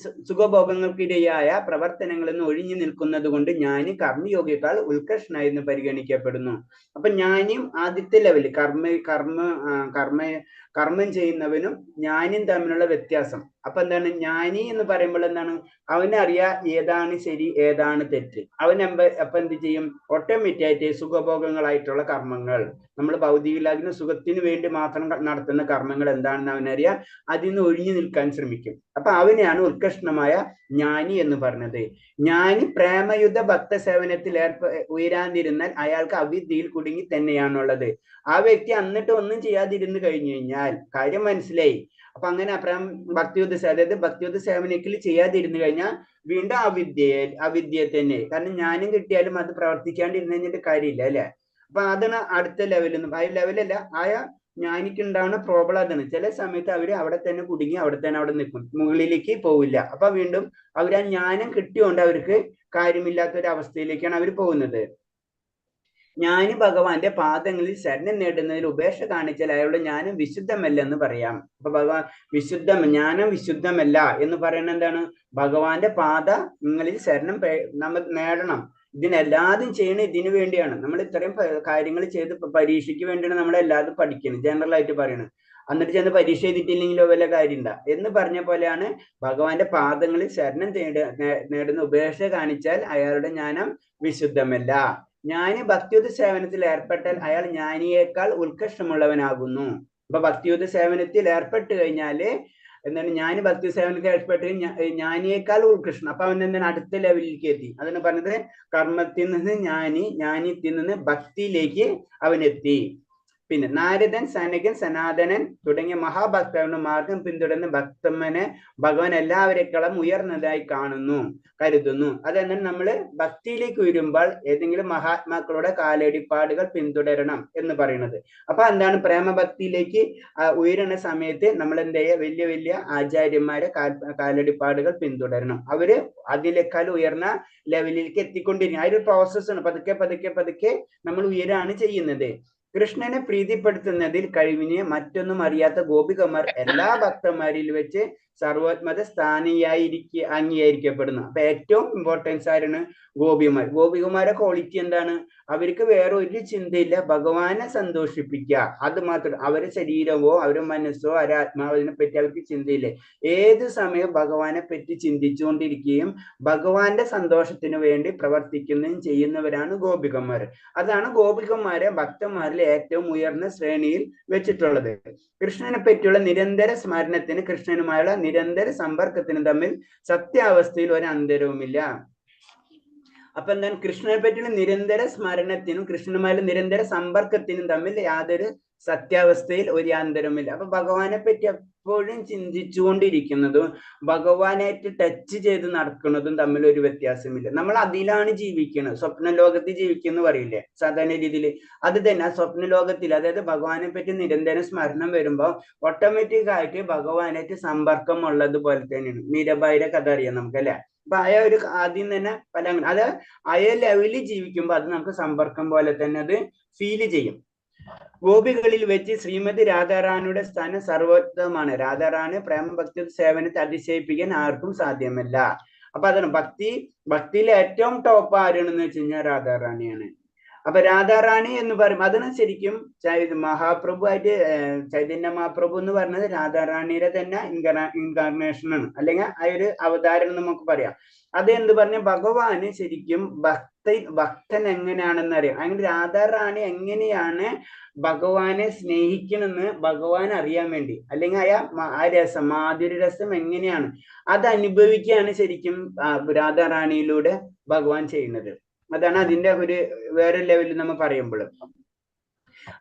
സുഖഭോഗങ്ങൾക്കിടയായ പ്രവർത്തനങ്ങളിൽ നിന്ന് ഒഴിഞ്ഞു നിൽക്കുന്നത് കൊണ്ട് ജ്ഞാനി കർമ്മയോഗിയേക്കാൾ ഉത്കൃഷ്ടനായി എന്ന് പരിഗണിക്കപ്പെടുന്നു. അപ്പൊ ജ്ഞാനിയും ആദ്യത്തെ ലെവല് കർമ്മം ചെയ്യുന്നവനും ജ്ഞാനിയും തമ്മിലുള്ള വ്യത്യാസം. അപ്പൊ എന്താണ് ജ്ഞാനി എന്ന് പറയുമ്പോൾ എന്താണ്, അവനറിയാം ഏതാണ് ശരി ഏതാണ് തെറ്റ്. അപ്പൊ എന്ത് ചെയ്യും, ഓട്ടോമാറ്റിക് ആയിട്ട് സുഖഭോഗങ്ങളായിട്ടുള്ള കർമ്മങ്ങൾ, നമ്മൾ ഭൗതികലാകുന്ന സുഖത്തിന് വേണ്ടി മാത്രം നടത്തുന്ന കർമ്മങ്ങൾ എന്താണെന്ന് അവനറിയാം, അതിൽ നിന്ന് ഒഴിഞ്ഞു നിൽക്കാൻ ശ്രമിക്കും. അപ്പൊ അവനെയാണ് ഉത്കൃഷ്ടമായ ജ്ഞാനി എന്ന് പറഞ്ഞത്. ജ്ഞാനി പ്രേമയുദ്ധ ഭക്തസേവനത്തിൽ ഉയരാതിരുന്നാൽ അയാൾക്ക് അവിദ്യയിൽ കുടുങ്ങി തന്നെയാണുള്ളത്. ആ വ്യക്തി എന്നിട്ട് ഒന്നും ചെയ്യാതിരുന്നു കഴിഞ്ഞു കഴിഞ്ഞാൽ കാര്യം മനസ്സിലായി. അപ്പൊ അങ്ങനെ ഭക്തിയുദ്ധ അതായത് ഭക്തിയുദ്ധ സേവനത്തിൽ ചെയ്യാതിരുന്നു കഴിഞ്ഞാൽ വീണ്ടും അവിദ്യയെ തന്നെ. കാരണം ജ്ഞാനം കിട്ടിയാലും അത് പ്രവർത്തിക്കാണ്ടിരുന്നു കഴിഞ്ഞിട്ട് കാര്യമില്ല അല്ലെ. അപ്പൊ അതാണ് അടുത്ത ലെവലിൽ. ആ ലെവലല്ല, ജ്ഞാനിക്ക് ഉണ്ടാവുന്ന പ്രോബ്ലം അതാണ്. ചില സമയത്ത് അവര് അവിടെ തന്നെ കുടുങ്ങി അവിടെ നിൽക്കും, മുകളിലേക്ക് പോവില്ല. അപ്പൊ വീണ്ടും അവർ ആ ജ്ഞാനം കിട്ടിയോണ്ട് അവർക്ക് കാര്യമില്ലാത്ത ഒരു അവസ്ഥയിലേക്കാണ് അവർ പോകുന്നത്. ജ്ഞാനി ഭഗവാന്റെ പാദങ്ങളിൽ ശരണം നേടുന്നതിൽ ഉപേക്ഷ കാണിച്ചാൽ അയാളുടെ ജ്ഞാനം വിശുദ്ധമല്ല എന്ന് പറയാം. അപ്പൊ ജ്ഞാനം വിശുദ്ധമല്ല എന്ന് പറയുന്നത് എന്താണ്, ഭഗവാന്റെ പാദങ്ങളിൽ ശരണം നമ്മൾ നേടണം. ഇതിനെല്ലാതും ചെയ്യണത് ഇതിനു വേണ്ടിയാണ്. നമ്മൾ ഇത്രയും കാര്യങ്ങൾ ചെയ്ത് പരീക്ഷയ്ക്ക് വേണ്ടിയാണ് നമ്മളെല്ലാതും പഠിക്കുന്നത്, ജനറൽ ആയിട്ട് പറയണത്. എന്നിട്ട് ചെന്ന് പരീക്ഷ ചെയ്തിട്ടില്ലെങ്കിലോ വല്ല കാര്യമില്ല എന്ന് പറഞ്ഞ പോലെയാണ്. ഭഗവാന്റെ പാദങ്ങളിൽ ശരണം നേടുന്ന ഉപേക്ഷ കാണിച്ചാൽ അയാളുടെ ജ്ഞാനം വിശുദ്ധമല്ല. ജ്ഞാനി ഭക്തിയുദ്ധ സേവനത്തിൽ ഏർപ്പെട്ടാൽ അയാൾ ജ്ഞാനിയേക്കാൾ ഉത്കൃഷ്ടമുള്ളവനാകുന്നു. അപ്പൊ ഭക്തിയുദ്ധ സേവനത്തിൽ ഏർപ്പെട്ട് കഴിഞ്ഞാല് എന്താണ്, ജ്ഞാനി ഭക്തി സേവനത്തിൽ ഏർപ്പെട്ട് ജ്ഞാനിയേക്കാൾ ഉത്കൃഷ്ടം. അപ്പൊ അവൻ എന്താണ് അടുത്ത ലെവലിലേക്ക് എത്തി. അതാണ് പറഞ്ഞത്, കർമ്മത്തിൽ നിന്ന് ജ്ഞാനത്തിൽ നിന്ന് ഭക്തിയിലേക്ക് അവനെത്തി. പിന്നെ നാരദൻ, സനകൻ, സനാതനൻ തുടങ്ങിയ മഹാഭക്തരുടെ മാർഗം പിന്തുടർന്ന് ഭക്തമ്മനെ ഭഗവാൻ എല്ലാവരെക്കാളും ഉയർന്നതായി കരുതുന്നു. അതെന്നാൽ നമ്മള് ഭക്തിയിലേക്ക് വരുമ്പോൾ ഏതെങ്കിലും മഹാത്മാക്കളുടെ കാലടിപ്പാടുകൾ പിന്തുടരണം എന്ന് പറയുന്നത്. അപ്പൊ എന്താണ്, പ്രേമഭക്തിയിലേക്ക് ഉയരുന്ന സമയത്ത് നമ്മൾ എന്ത് ചെയ്യുക, വലിയ വലിയ ആചാര്യന്മാരെ കാലടിപ്പാടുകൾ പിന്തുടരണം. അവര് അതിനേക്കാൾ ഉയർന്ന ലെവലിലേക്ക് എത്തിക്കൊണ്ടിരിക്കും. ആ ഒരു പ്രോസസ്സാണ്. പതുക്കെ പതുക്കെ പതുക്കെ നമ്മൾ ഉയരാണ് ചെയ്യുന്നത്. കൃഷ്ണനെ പ്രീതിപ്പെടുത്തുന്നതിൽ കഴിവിന് മറ്റൊന്നും അറിയാത്ത ഗോപികമാർ എല്ലാ ഭക്തന്മാരിൽ വെച്ച് സർവോത്മത അംഗീകരിക്കപ്പെടുന്നു. അപ്പൊ ഏറ്റവും ഇമ്പോർട്ടൻസ് ആരാണ്, ഗോപികുമാരെ ക്വാളിറ്റി എന്താണ്, അവർക്ക് വേറെ ഒരു ചിന്തയില്ല, ഭഗവാനെ സന്തോഷിപ്പിക്കുക, അത് മാത്രം. അവരുടെ ശരീരമോ അവരുടെ മനസ്സോ അവരുടെ ആത്മാവോ അതിനെ പറ്റി അവർക്ക് ചിന്തയില്ലേ. ഏത് സമയം ഭഗവാനെ പറ്റി ചിന്തിച്ചുകൊണ്ടിരിക്കുകയും ഭഗവാന്റെ സന്തോഷത്തിന് വേണ്ടി പ്രവർത്തിക്കുകയും ചെയ്യുന്നവരാണ് ഗോപികന്മാർ. അതാണ് ഗോപികന്മാരെ ഭക്തന്മാരിൽ ഏറ്റവും ഉയർന്ന ശ്രേണിയിൽ വെച്ചിട്ടുള്ളത്. കൃഷ്ണനെ പറ്റിയുള്ള നിരന്തര സ്മരണത്തിന് കൃഷ്ണനുമായുള്ള നിരന്തര സമ്പർക്കത്തിനും തമ്മിൽ സത്യാവസ്ഥയിൽ ഒരു അന്തരവുമില്ല. അപ്പൊ എന്താണ്, കൃഷ്ണനെ പറ്റിയുള്ള നിരന്തര സ്മരണത്തിനും കൃഷ്ണനുമായുള്ള നിരന്തര സമ്പർക്കത്തിനും തമ്മിൽ യാതൊരു സത്യാവസ്ഥയിൽ ഒരു അന്തരവുമില്ല. അപ്പൊ ഭഗവാനെ പറ്റി എപ്പോഴും ചിന്തിച്ചുകൊണ്ടിരിക്കുന്നതും ഭഗവാനായിട്ട് ടച്ച് ചെയ്ത് നടക്കുന്നതും തമ്മിൽ ഒരു വ്യത്യാസമില്ല. നമ്മൾ അതിലാണ് ജീവിക്കുന്നത്, സ്വപ്ന ലോകത്തിൽ ജീവിക്കുന്ന പറയില്ലേ സാധാരണ രീതിയിൽ. അത് തന്നെ ആ സ്വപ്ന ലോകത്തിൽ, അതായത് ഭഗവാനെ പറ്റി നിരന്തരം സ്മരണം വരുമ്പോൾ ഓട്ടോമാറ്റിക് ആയിട്ട് ഭഗവാനായിട്ട് സമ്പർക്കം ഉള്ളതുപോലെ തന്നെയാണ്. മീരബായിയുടെ കഥ അറിയാം നമുക്ക് അല്ലെ. അപ്പൊ ഒരു ആദ്യം തന്നെ അത് ലെവലിൽ ജീവിക്കുമ്പോൾ അത് നമുക്ക് സമ്പർക്കം പോലെ തന്നെ അത് ഫീല് ചെയ്യും. ഗോപികളിൽ വെച്ച് ശ്രീമതി രാധാറാണിയുടെ സ്ഥാനം സർവോത്തമമാണ്. രാധാറാണി പ്രേമഭക്തി സേവനത്തെ അതിശയിപ്പിക്കാൻ ആർക്കും സാധ്യമല്ല. അപ്പൊ അതാണ് ഭക്തിയിലെ ഏറ്റവും ടോപ്പ് ആരാണെന്ന് വെച്ച് കഴിഞ്ഞാൽ രാധാറാണിയാണ്. അപ്പൊ രാധാറാണി എന്ന് പറയും, അതിന് ശരിക്കും മഹാപ്രഭു ആയിട്ട് ചൈതന്യ മഹാപ്രഭു എന്ന് പറഞ്ഞത് രാധാറാണിയുടെ തന്നെ ഇൻകാർണേഷൻ ആണ്, അല്ലെങ്കിൽ ആ ഒരു അവതാരം എന്ന് നമുക്ക് പറയാം. അത് എന്ത് പറഞ്ഞ ഭഗവാന് ശരിക്കും ഭക്തൻ എങ്ങനെയാണെന്ന് അറിയാം. അങ്ങനെ രാധാറാണി എങ്ങനെയാണ് ഭഗവാനെ സ്നേഹിക്കണമെന്ന് ഭഗവാൻ അറിയാൻ വേണ്ടി, അല്ലെങ്കിൽ ആ രസം, മാധുര്യ രസം എങ്ങനെയാണ് അത് അനുഭവിക്കുകയാണ് ശരിക്കും രാധാറാണിയിലൂടെ ഭഗവാൻ ചെയ്യുന്നത്. അതാണ് അതിന്റെ ഒരു വേറെ ലെവലിൽ നമ്മൾ പറയുമ്പോൾ.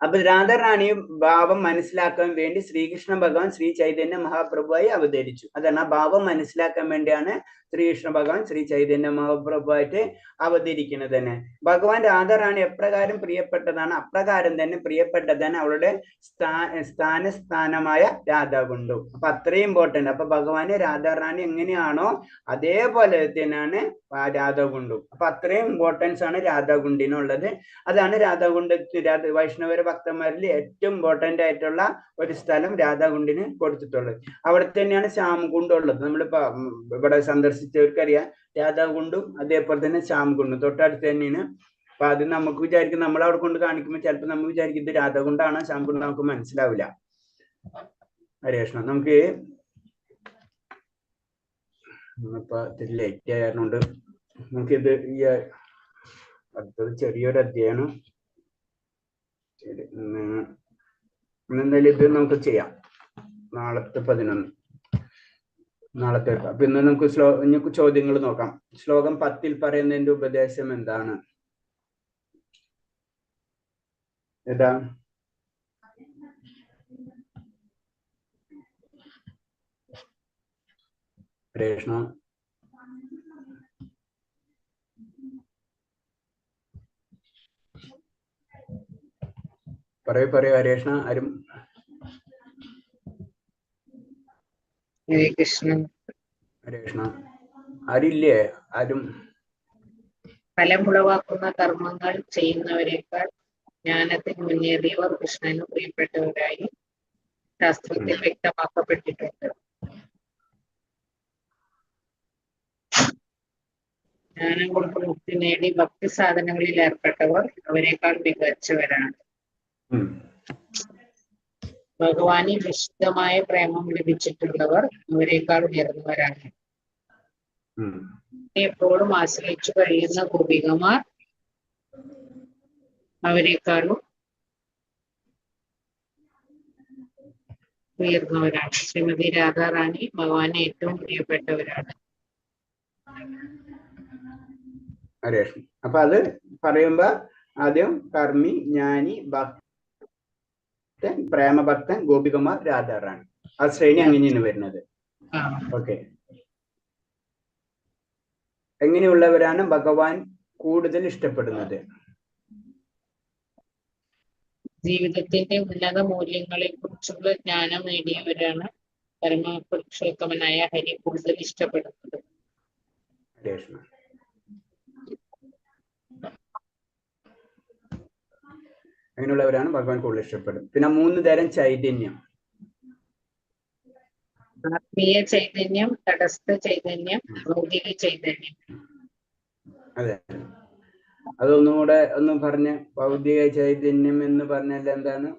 അപ്പൊ രാധാറാണി ഭാവം മനസ്സിലാക്കാൻ വേണ്ടി ശ്രീകൃഷ്ണ ഭഗവാൻ ശ്രീ ചൈതന്യ മഹാപ്രഭുവായി അവതരിച്ചു. അതാണ് ആ ഭാവം മനസ്സിലാക്കാൻ വേണ്ടിയാണ് ശ്രീകൃഷ്ണ ഭഗവാൻ ശ്രീ ചൈതന്യ മഹാപ്രഭുവായിട്ട് അവതരിക്കുന്നത് തന്നെ. ഭഗവാൻ രാധാറാണി എപ്രകാരം പ്രിയപ്പെട്ടതാണ് അപ്രകാരം തന്നെ പ്രിയപ്പെട്ടതാണ് അവളുടെ സ്ഥാനമായ രാധാകുണ്ടും. അപ്പൊ അത്രയും ഇമ്പോർട്ടന്റ്. അപ്പൊ ഭഗവാന് രാധാറാണി എങ്ങനെയാണോ അതേപോലെ തന്നെയാണ് രാധാകുണ്ടും. അപ്പൊ അത്രയും ഇമ്പോർട്ടൻസ് ആണ് രാധാകുണ്ടിനുള്ളത്. അതാണ് രാധാകുണ്ട് വൈഷ്ണവ ഭക്തന്മാരിൽ ഏറ്റവും ഇമ്പോർട്ടന്റ് ആയിട്ടുള്ള ഒരു സ്ഥലം രാധാകുണ്ടിന് കൊടുത്തിട്ടുള്ളത്. അവിടെ തന്നെയാണ് ശ്യാംകുണ്ടും ഉള്ളത്. നമ്മളിപ്പോ ഇവിടെ സന്ദർശിച്ചവർക്കറിയാം രാധാകുണ്ടും അതേപോലെ തന്നെ ശ്യാംകുണ്ടും തൊട്ടടുത്ത് തന്നെയാണ്. അപ്പൊ അത് നമുക്ക് വിചാരിക്കും, നമ്മൾ അവിടെ കൊണ്ട് കാണിക്കുമ്പോൾ ചിലപ്പോൾ നമ്മൾ വിചാരിക്കും ഇത് രാധാകുണ്ടാണ് ശ്യാംകുണ്ട്, നമുക്ക് മനസ്സിലാവില്ല. ഹരേ കൃഷ്ണ. നമുക്ക് ഇന്നിപ്പോ ഇത്തിരി ലേറ്റ് ആയതുകൊണ്ട് നമുക്കിത് ഈ അടുത്തത് ചെറിയൊരു അധ്യയനം ശരി. ഇന്നെന്തായാലും ഇത് നമുക്ക് ചെയ്യാം. നാളത്തെ 11 നാളത്തെ. അപ്പൊ ഇന്ന് നമുക്ക് ഇനി ചോദ്യങ്ങൾ നോക്കാം. ശ്ലോകം 10 പറയുന്നതിന്റെ ഉപദേശം എന്താണ്? ഏതാ? കൃഷ്ണ പറയൂ ഹരേഷ്ണ. ആരും ഹരേ കൃഷ്ണ. ഹരേഷ്ണ ആരില്ലേ? ആരും ഫലമുളവാക്കുന്ന കർമ്മങ്ങൾ ചെയ്യുന്നവരെക്കാൾ ജ്ഞാനത്തിൽ മുന്നേറിയവർ കൃഷ്ണന് പ്രിയപ്പെട്ടവരായി ശാസ്ത്രത്തിൽ വ്യക്തമാക്കപ്പെട്ടിട്ടുണ്ട്. ജ്ഞാനം കൊണ്ട് മുക്തി നേടി ഭക്തി സാധനങ്ങളിൽ ഏർപ്പെട്ടവർ അവരെക്കാൾ മികച്ചവരാണ്. ഭഗവാനിൽ വിശുദ്ധമായ പ്രേമം ലഭിച്ചിട്ടുള്ളവർ അവരെക്കാൾ ഉയർന്നവരാണ്. എപ്പോഴും ആശ്രയിച്ചു കഴിയുന്ന ഗോപികമാർ അവരെക്കാളും ഉയർന്നവരാണ്. ശ്രീമതി രാധാറാണി ഭഗവാന് ഏറ്റവും പ്രിയപ്പെട്ടവരാണ്. ഹരേഷ്ണ. അപ്പൊ അത് പറയുമ്പോ ആദ്യം കർമ്മി, ജ്ഞാനി, ഭക്തൻ, പ്രേമഭക്തൻ, ഗോപികമാർ, രാധാറാണി. ആ ശ്രേണി അങ്ങനെയാണ് വരുന്നത്. ഓക്കെ. എങ്ങനെയുള്ളവരാണ് ഭഗവാൻ കൂടുതൽ ഇഷ്ടപ്പെടുന്നത്? ജീവിതത്തിന്റെ ഉന്നത മൂല്യങ്ങളെ കുറിച്ചുള്ള ജ്ഞാനം നേടിയവരാണ് പരമപുരുഷോത്തമനായ ഹരി കൂടുതൽ ഇഷ്ടപ്പെടുന്നത്. അങ്ങനെയുള്ളവരാണ് ഭഗവാൻ കൂടുതൽ ഇഷ്ടപ്പെടുന്നത്. പിന്നെ 3 തരം ചൈതന്യം. ആത്മീയ ചൈതന്യം, തടസ്ഥ ചൈതന്യം, ഭൗതിക ചൈതന്യം. അതെ, അതൊന്നും കൂടെ ഒന്ന് പറഞ്ഞ്. ഭൗതിക ചൈതന്യം എന്ന് പറഞ്ഞാൽ എന്താണ്?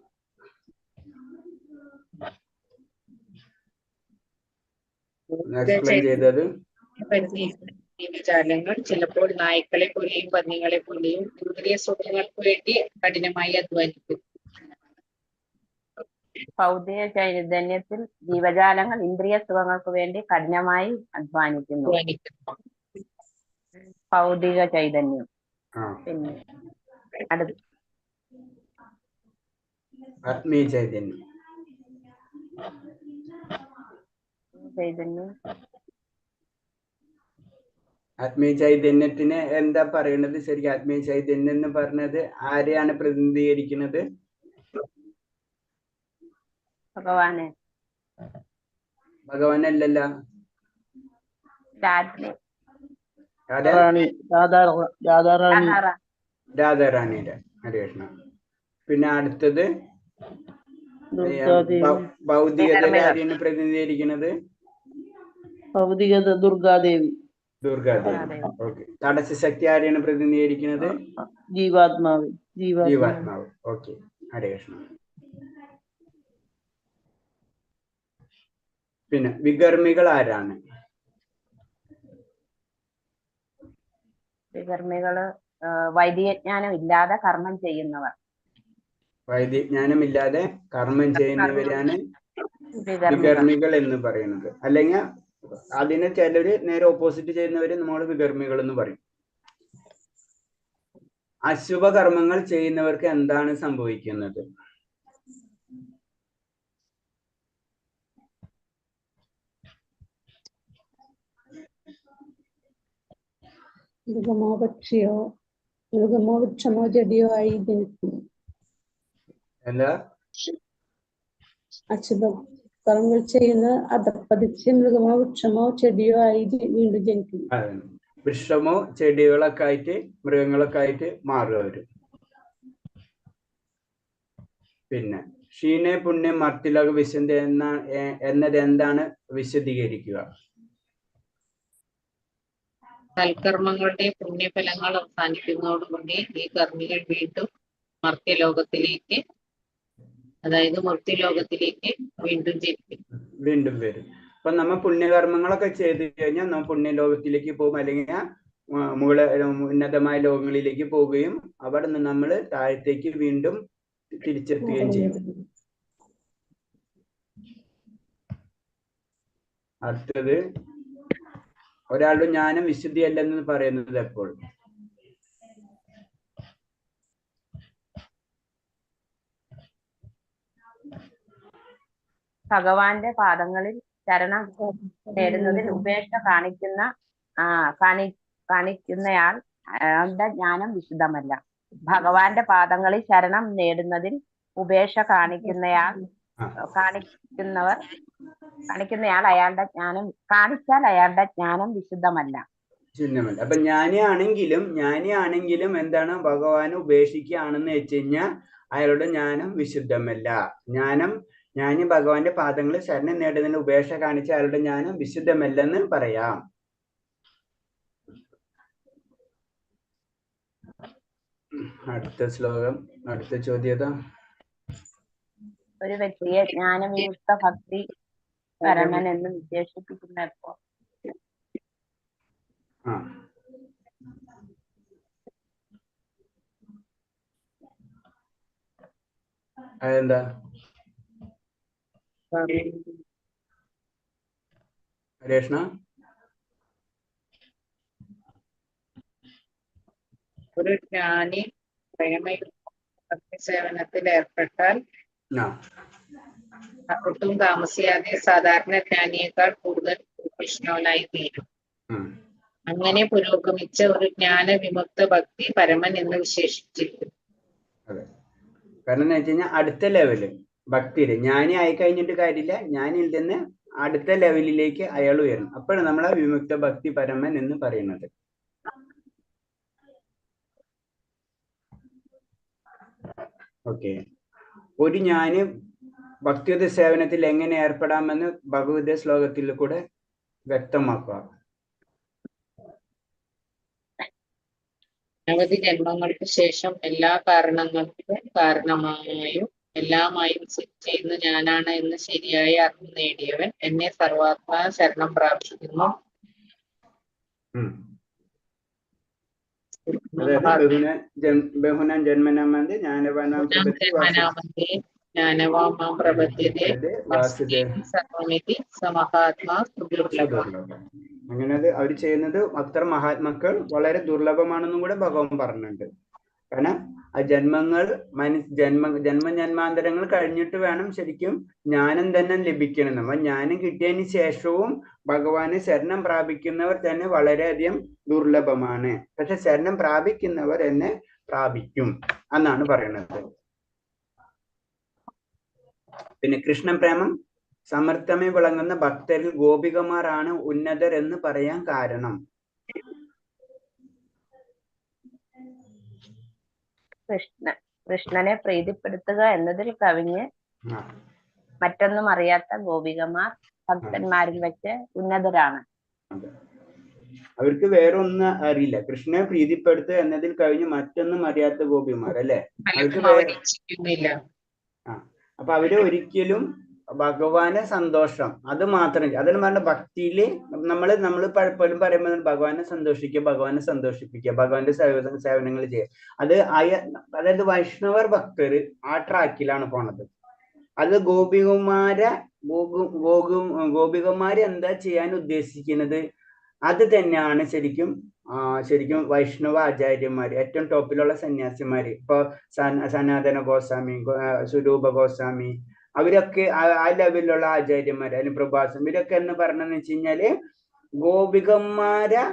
എക്സ്പ്ലെയിൻ ചെയ്തത്. ജീവജാലങ്ങൾ ചിലപ്പോൾ നായ്ക്കളെ പോലെയും പന്നികളെ പോലെയും ഇന്ദ്രിയ സുഖങ്ങൾക്ക് വേണ്ടി കഠിനമായി അധ്വാനിക്കും. ഭൗതിക ചൈതന്യത്തിൽ ജീവജാലങ്ങൾ ഇന്ദ്രിയ സുഖങ്ങൾക്ക് വേണ്ടി കഠിനമായി അധ്വാനിക്കുന്നു. ഭൗതിക ചൈതന്യം. പിന്നെ അടുത്ത് ആത്മീയ ചൈതന്യം. ആത്മീയ ചൈതന്യത്തിന് എന്താ പറയുന്നത് ശരിക്കും? ആത്മീയ ചൈതന്യം എന്ന് പറഞ്ഞത് ആരെയാണ് പ്രതിനിധീകരിക്കുന്നത്? ഭഗവാനല്ലല്ലോ. രാധാറാണിയുടെ. ഹരേ കൃഷ്ണ. പിന്നെ അടുത്തത് ഭൗതികതയിൽ ആരെയാണ് പ്രതിനിധീകരിക്കുന്നത്? ഭൗതികത ദുർഗാദേവി. ദുർഗാദേവി. ഓക്കെ. തടസ്സ ശക്തി ആരെയാണ് പ്രതിനിധീകരിക്കുന്നത്? ജീവാത്മാവ്. ജീവാത്മാവ്. ഓക്കെ. ഹരേ കൃഷ്ണ. പിന്നെ വികർമ്മികൾ ആരാണ്? വികർമ്മികള് വൈദികജ്ഞാനം ഇല്ലാതെ കർമ്മം ചെയ്യുന്നവർ. വൈദികജ്ഞാനം ഇല്ലാതെ കർമ്മം ചെയ്യുന്നവരാണ് വികർമ്മികൾ എന്ന് പറയുന്നത്. അല്ലെങ്കിൽ അതിനെ ചിലര് നേരെ ഓപ്പോസിറ്റ് ചെയ്യുന്നവര് നമ്മൾ വികർമ്മികൾ എന്ന് പറയും. അശുഭ കർമ്മങ്ങൾ ചെയ്യുന്നവർക്ക് എന്താണ് സംഭവിക്കുന്നത്? മൃഗമോ പക്ഷിയോ മൃഗമോ വൃക്ഷമോ ചെടിയോ ആയി ജനിക്കുന്നു. എന്താ? അശുഭ കർമ്മങ്ങൾ ചെയ്യുന്ന അധപ്പതിച്ച് മൃഗമോ വൃക്ഷമോ ചെടിയോ ആയി വീണ്ടും ജനിക്കുന്നു. വൃക്ഷമോ ചെടികളൊക്കെ ആയിട്ട് മൃഗങ്ങളൊക്കെ ആയിട്ട് മാറുക അവര്. പിന്നെ ക്ഷീണേ പുണ്യം മർത്തിലക വിശന്തി എന്നത് എന്താണ്? വിശദീകരിക്കുക. സൽക്കർമ്മങ്ങളുടെ പുണ്യഫലങ്ങൾ അവസാനിക്കുന്നതോടുകൂടി ഈ കർമ്മികൾ വീണ്ടും മർത്യലോകത്തിലേക്ക് അതായത് മുക്തി ലോകത്തിലേക്ക് വീണ്ടും ജനിക്കും. വീണ്ടും വരും. അപ്പൊ നമ്മ പുണ്യകർമ്മങ്ങളൊക്കെ ചെയ്ത് കഴിഞ്ഞാൽ നമ്മൾ പുണ്യലോകത്തിലേക്ക് പോകും, അല്ലെങ്കിൽ ഉന്നതമായ ലോകങ്ങളിലേക്ക് പോവുകയും അവിടെ നിന്ന് നമ്മൾ താഴത്തേക്ക് വീണ്ടും തിരിച്ചെത്തുകയും ചെയ്യും. അടുത്തത്, ഒരാളുടെ ജ്ഞാനം വിശുദ്ധിയല്ലെന്ന് പറയുന്നത് എപ്പോൾ? ഭഗവാന്റെ പാദങ്ങളിൽ ശരണം നേടുന്നതിൽ ഉപേക്ഷ കാണിക്കുന്നയാൾ അയാളുടെ ജ്ഞാനം വിശുദ്ധമല്ല. ഭഗവാന്റെ പാദങ്ങളിൽ ശരണം നേടുന്നതിൽ ഉപേക്ഷ കാണിക്കുന്നയാൾ അയാളുടെ ജ്ഞാനം വിശുദ്ധമല്ല. അപ്പൊ ജ്ഞാനിയാണെങ്കിലും എന്താണ്, ഭഗവാനെ ഉപേക്ഷിക്കുകയാണെന്ന് വെച്ച് കഴിഞ്ഞാൽ അയാളുടെ ജ്ഞാനം വിശുദ്ധമല്ല. ജ്ഞാനി ഭഗവാന്റെ പാദങ്ങളിൽ ശരണം നേടുന്നതിന് ഉപേക്ഷ കാണിച്ച അയാളുടെ ജ്ഞാനം വിശുദ്ധമല്ലെന്ന് പറയാം. അടുത്ത ശ്ലോകം, അടുത്ത ചോദ്യത. ഒരു വ്യക്തിയെ ജ്ഞാനവിമുക്ത ഭക്തി പരമൻ എന്ന് വിശേഷിപ്പിക്കുന്നപ്പോ അതെന്താ? രേഷ്ണ, ഒരു ജ്ഞാനി ഭക്തി സേവനത്തിൽ ഏർപ്പെട്ടാൽ ഒട്ടും താമസിയാതെ സാധാരണ ജ്ഞാനിയേക്കാൾ കൂടുതൽ കൃഷ്ണവനായി തീരും. അങ്ങനെ പുരോഗമിച്ച ഒരു ജ്ഞാന വിമുക്ത ഭക്തി പരമൻ എന്ന് വിശേഷിച്ചിരിക്കുന്നു. അതെ, കാരണം എന്ന് വെച്ച് കഴിഞ്ഞാൽ അടുത്ത ലെവല് ഭക്തിയില് ജ്ഞാനി ആയി കഴിഞ്ഞിട്ട് കാര്യമില്ല, ജ്ഞാനിയിൽ നിന്ന് അടുത്ത ലെവലിലേക്ക് അയാൾ ഉയരണം. അപ്പോഴാണ് നമ്മളെ വിമുക്ത ഭക്തി പരമൻ എന്ന് പറയുന്നത്. ഓക്കെ, ഒരു ജ്ഞാനി ഭക്തിയുത സേവനത്തിൽ എങ്ങനെ ഏർപ്പെടാമെന്ന് ഭഗവത് ശ്ലോകത്തിൽ കൂടെ വ്യക്തമാക്കുക. അനവധി ജന്മങ്ങൾക്ക് ശേഷം എല്ലാ കാരണങ്ങൾക്കും കാരണമായും എല്ലാമായും ചെയ്യുന്ന ഞാനാണ് എന്ന് ശരിയായി അറിവ് നേടിയവൻ എന്നെ സർവാത്മാ ശരണം പ്രാപിക്കുന്നു. അങ്ങനെ അവർ ചെയ്യുന്നത് അത്ര മഹാത്മാക്കൾ വളരെ ദുർലഭമാണെന്നും കൂടെ ഭഗവാൻ പറഞ്ഞിട്ടുണ്ട്. കാരണം ആ ജന്മാന്തരങ്ങൾ കഴിഞ്ഞിട്ട് വേണം ശരിക്കും ജ്ഞാനം തന്നെ ലഭിക്കണം. നമ്മൾ ജ്ഞാനം കിട്ടിയതിന് ശേഷവും ഭഗവാന് ശരണം പ്രാപിക്കുന്നവർ തന്നെ വളരെയധികം ദുർലഭമാണ്. പക്ഷെ ശരണം പ്രാപിക്കുന്നവർ എന്നെ പ്രാപിക്കും എന്നാണ് പറയുന്നത്. പിന്നെ കൃഷ്ണ പ്രേമം സമർത്ഥമായി വിളങ്ങുന്ന ഭക്തരിൽ ഗോപികമാരാണ് ഉന്നതർ എന്ന് പറയാൻ കാരണം? കൃഷ്ണനെ പ്രീതിപ്പെടുത്തുക എന്നതിൽ കവിഞ്ഞ് മറ്റൊന്നും അറിയാത്ത ഗോപികമാർ ഭക്തന്മാരിൽ വെച്ച് ഉന്നതരാണ്. അവർക്ക് വേറൊന്നും അറിയില്ല. കൃഷ്ണനെ പ്രീതിപ്പെടുത്തുക എന്നതിൽ കവിഞ്ഞ് മറ്റൊന്നും അറിയാത്ത ഗോപിമാർ അല്ലെ. അപ്പൊ അവര് ഒരിക്കലും ഭഗവാനെ സന്തോഷം അത് മാത്രം, അതിന് പറഞ്ഞ ഭക്തിയില് നമ്മൾ പലപ്പോഴും പറയുമ്പോൾ ഭഗവാനെ സന്തോഷിപ്പിക്കുക, ഭഗവാന്റെ സേവനങ്ങൾ ചെയ്യുക. അതായത് വൈഷ്ണവർ ഭക്തര് ആ ട്രാക്കിലാണ് പോണത്. അത് ഗോപികമാര് എന്താ ചെയ്യാൻ ഉദ്ദേശിക്കുന്നത് അത് തന്നെയാണ് ശരിക്കും വൈഷ്ണവ ആചാര്യന്മാര്, ഏറ്റവും ടോപ്പിലുള്ള സന്യാസിമാര്. ഇപ്പൊ സനാതന ഗോസ്വാമി, സ്വരൂപ ഗോസ്വാമി, അവരൊക്കെ ആ ലെവലിലുള്ള ആചാര്യന്മാര്, അതിന് പ്രഭാസം, ഇവരൊക്കെ എന്ന് പറഞ്ഞെന്ന് വെച്ച് കഴിഞ്ഞാല് ഗോപികന്മാരെ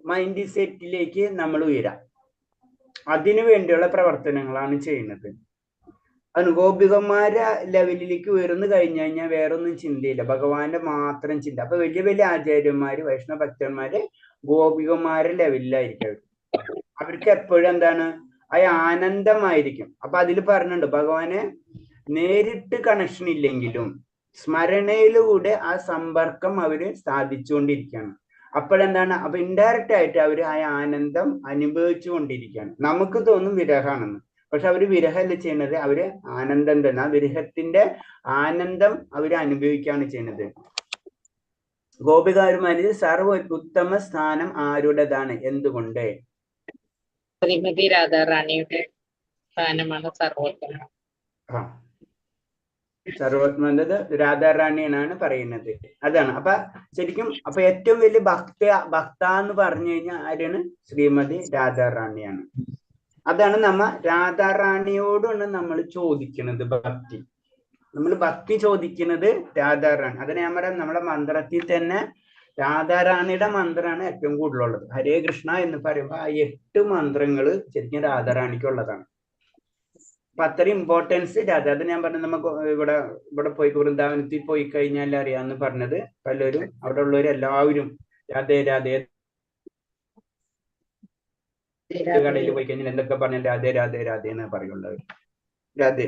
മൈൻഡ് സെറ്റിലേക്ക് നമ്മൾ ഉയരാം. അതിനു വേണ്ടിയുള്ള പ്രവർത്തനങ്ങളാണ് ചെയ്യുന്നത്. അത് ഗോപികന്മാരെ ലെവലിലേക്ക് ഉയർന്നു കഴിഞ്ഞു കഴിഞ്ഞാൽ വേറൊന്നും ചിന്തയില്ല, ഭഗവാന്റെ മാത്രം ചിന്ത. അപ്പൊ വലിയ വലിയ ആചാര്യന്മാര്, വൈഷ്ണവ ഭക്തന്മാര് ഗോപികന്മാരെ ലെവലിലായിരിക്കും. അവർക്ക് എപ്പോഴും എന്താണ് ആനന്ദമായിരിക്കും. അപ്പൊ അതിൽ പറഞ്ഞിട്ടുണ്ട്, ഭഗവാനെ നേരിട്ട് കണക്ഷൻ ഇല്ലെങ്കിലും സ്മരണയിലൂടെ ആ സമ്പർക്കം അവര് സാധിച്ചുകൊണ്ടിരിക്കുകയാണ്. അപ്പോഴെന്താണ്, അപ്പൊ ഇൻഡയറക്റ്റ് ആയിട്ട് അവര് ആ ആനന്ദം അനുഭവിച്ചു കൊണ്ടിരിക്കുകയാണ്. നമുക്ക് തോന്നും വിരഹാണെന്ന്, പക്ഷെ അവര് വിരഹമല്ല ചെയ്യുന്നത്, അവര് ആനന്ദം തന്നെ, ആ വിരഹത്തിന്റെ ആനന്ദം അവര് അനുഭവിക്കുകയാണ് ചെയ്യുന്നത്. ഗോപികാരുമാരിൽ സർവ ഉത്തമ സ്ഥാനം ആരുടേതാണ്? എന്തുകൊണ്ട്? ശ്രീമതി രാധാറാണിയുടെ സ്ഥാനമാണ് സർവോത്തമം. സർവോത്തമത് രാധാറാണിയാണ് പറയുന്നത്. അതാണ്. അപ്പൊ ശരിക്കും അപ്പൊ ഏറ്റവും വലിയ ഭക്ത എന്ന് പറഞ്ഞു കഴിഞ്ഞാൽ ആരാണ്? ശ്രീമതി രാധാറാണിയാണ്. അതാണ് നമ്മ രാധാറാണിയോടാണ് നമ്മൾ ചോദിക്കുന്നത് ഭക്തി. നമ്മൾ ഭക്തി ചോദിക്കുന്നത് രാധാറാണി. അതിന് ഞാൻ പറയാം, നമ്മുടെ മന്ത്രത്തിൽ തന്നെ രാധാറാണിയുടെ മന്ത്രമാണ് ഏറ്റവും കൂടുതലുള്ളത്. ഹരേ കൃഷ്ണ എന്ന് പറയുമ്പോൾ ആ 8 മന്ത്രങ്ങള് ശരിക്കും രാധാറാണിക്കുള്ളതാണ്. അപ്പൊ അത്രയും ഇമ്പോർട്ടൻസ് രാധ. അത് ഞാൻ പറഞ്ഞു, നമുക്ക് ഇവിടെ പോയി വൃന്ദാവനത്തിൽ പോയി കഴിഞ്ഞാൽ അറിയാന്ന് പറഞ്ഞത്, പലരും അവിടെ ഉള്ളവര് എല്ലാവരും രാധേ രാധേ, കടയിൽ പോയി കഴിഞ്ഞാൽ എന്തൊക്കെ പറഞ്ഞാൽ രാധേ രാധേ രാധേ എന്ന് പറയുള്ളത്, രാധേ.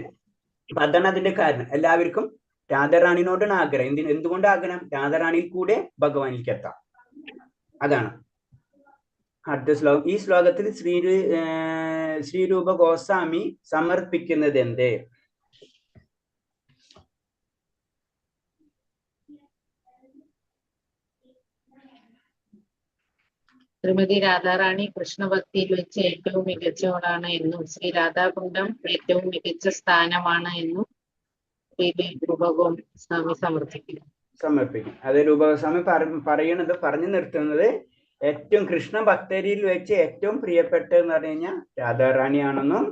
അപ്പൊ അതാണ് അതിന്റെ കാരണം. എല്ലാവർക്കും രാധാറാണിനോടാണ് ആഗ്രഹം. എന്തുകൊണ്ട് ആഗ്രഹം? രാധാറാണിയിൽ കൂടെ ഭഗവാനിലേക്ക് എത്താം. അതാണ് അടുത്ത ശ്ലോകം. ഈ ശ്ലോകത്തിൽ ശ്രീരൂപ ഗോസ്വാമി സമർപ്പിക്കുന്നത് എന്ത്? ശ്രീമതി രാധാറാണി കൃഷ്ണഭക്തിയിൽ വെച്ച് ഏറ്റവും മികച്ചവളാണ് എന്നും ശ്രീ രാധാകുണ്ഡം ഏറ്റവും മികച്ച സ്ഥാനമാണ് എന്നും ശ്രീ രൂപഗോസ്വാമി സമർപ്പിക്കും. അത് രൂപഗോസ്വാമി പറഞ്ഞു നിർത്തുന്നത് ഏറ്റവും കൃഷ്ണ ഭക്തരിൽ വെച്ച് ഏറ്റവും പ്രിയപ്പെട്ടതെന്ന് പറഞ്ഞു കഴിഞ്ഞാൽ രാധാറാണിയാണെന്നും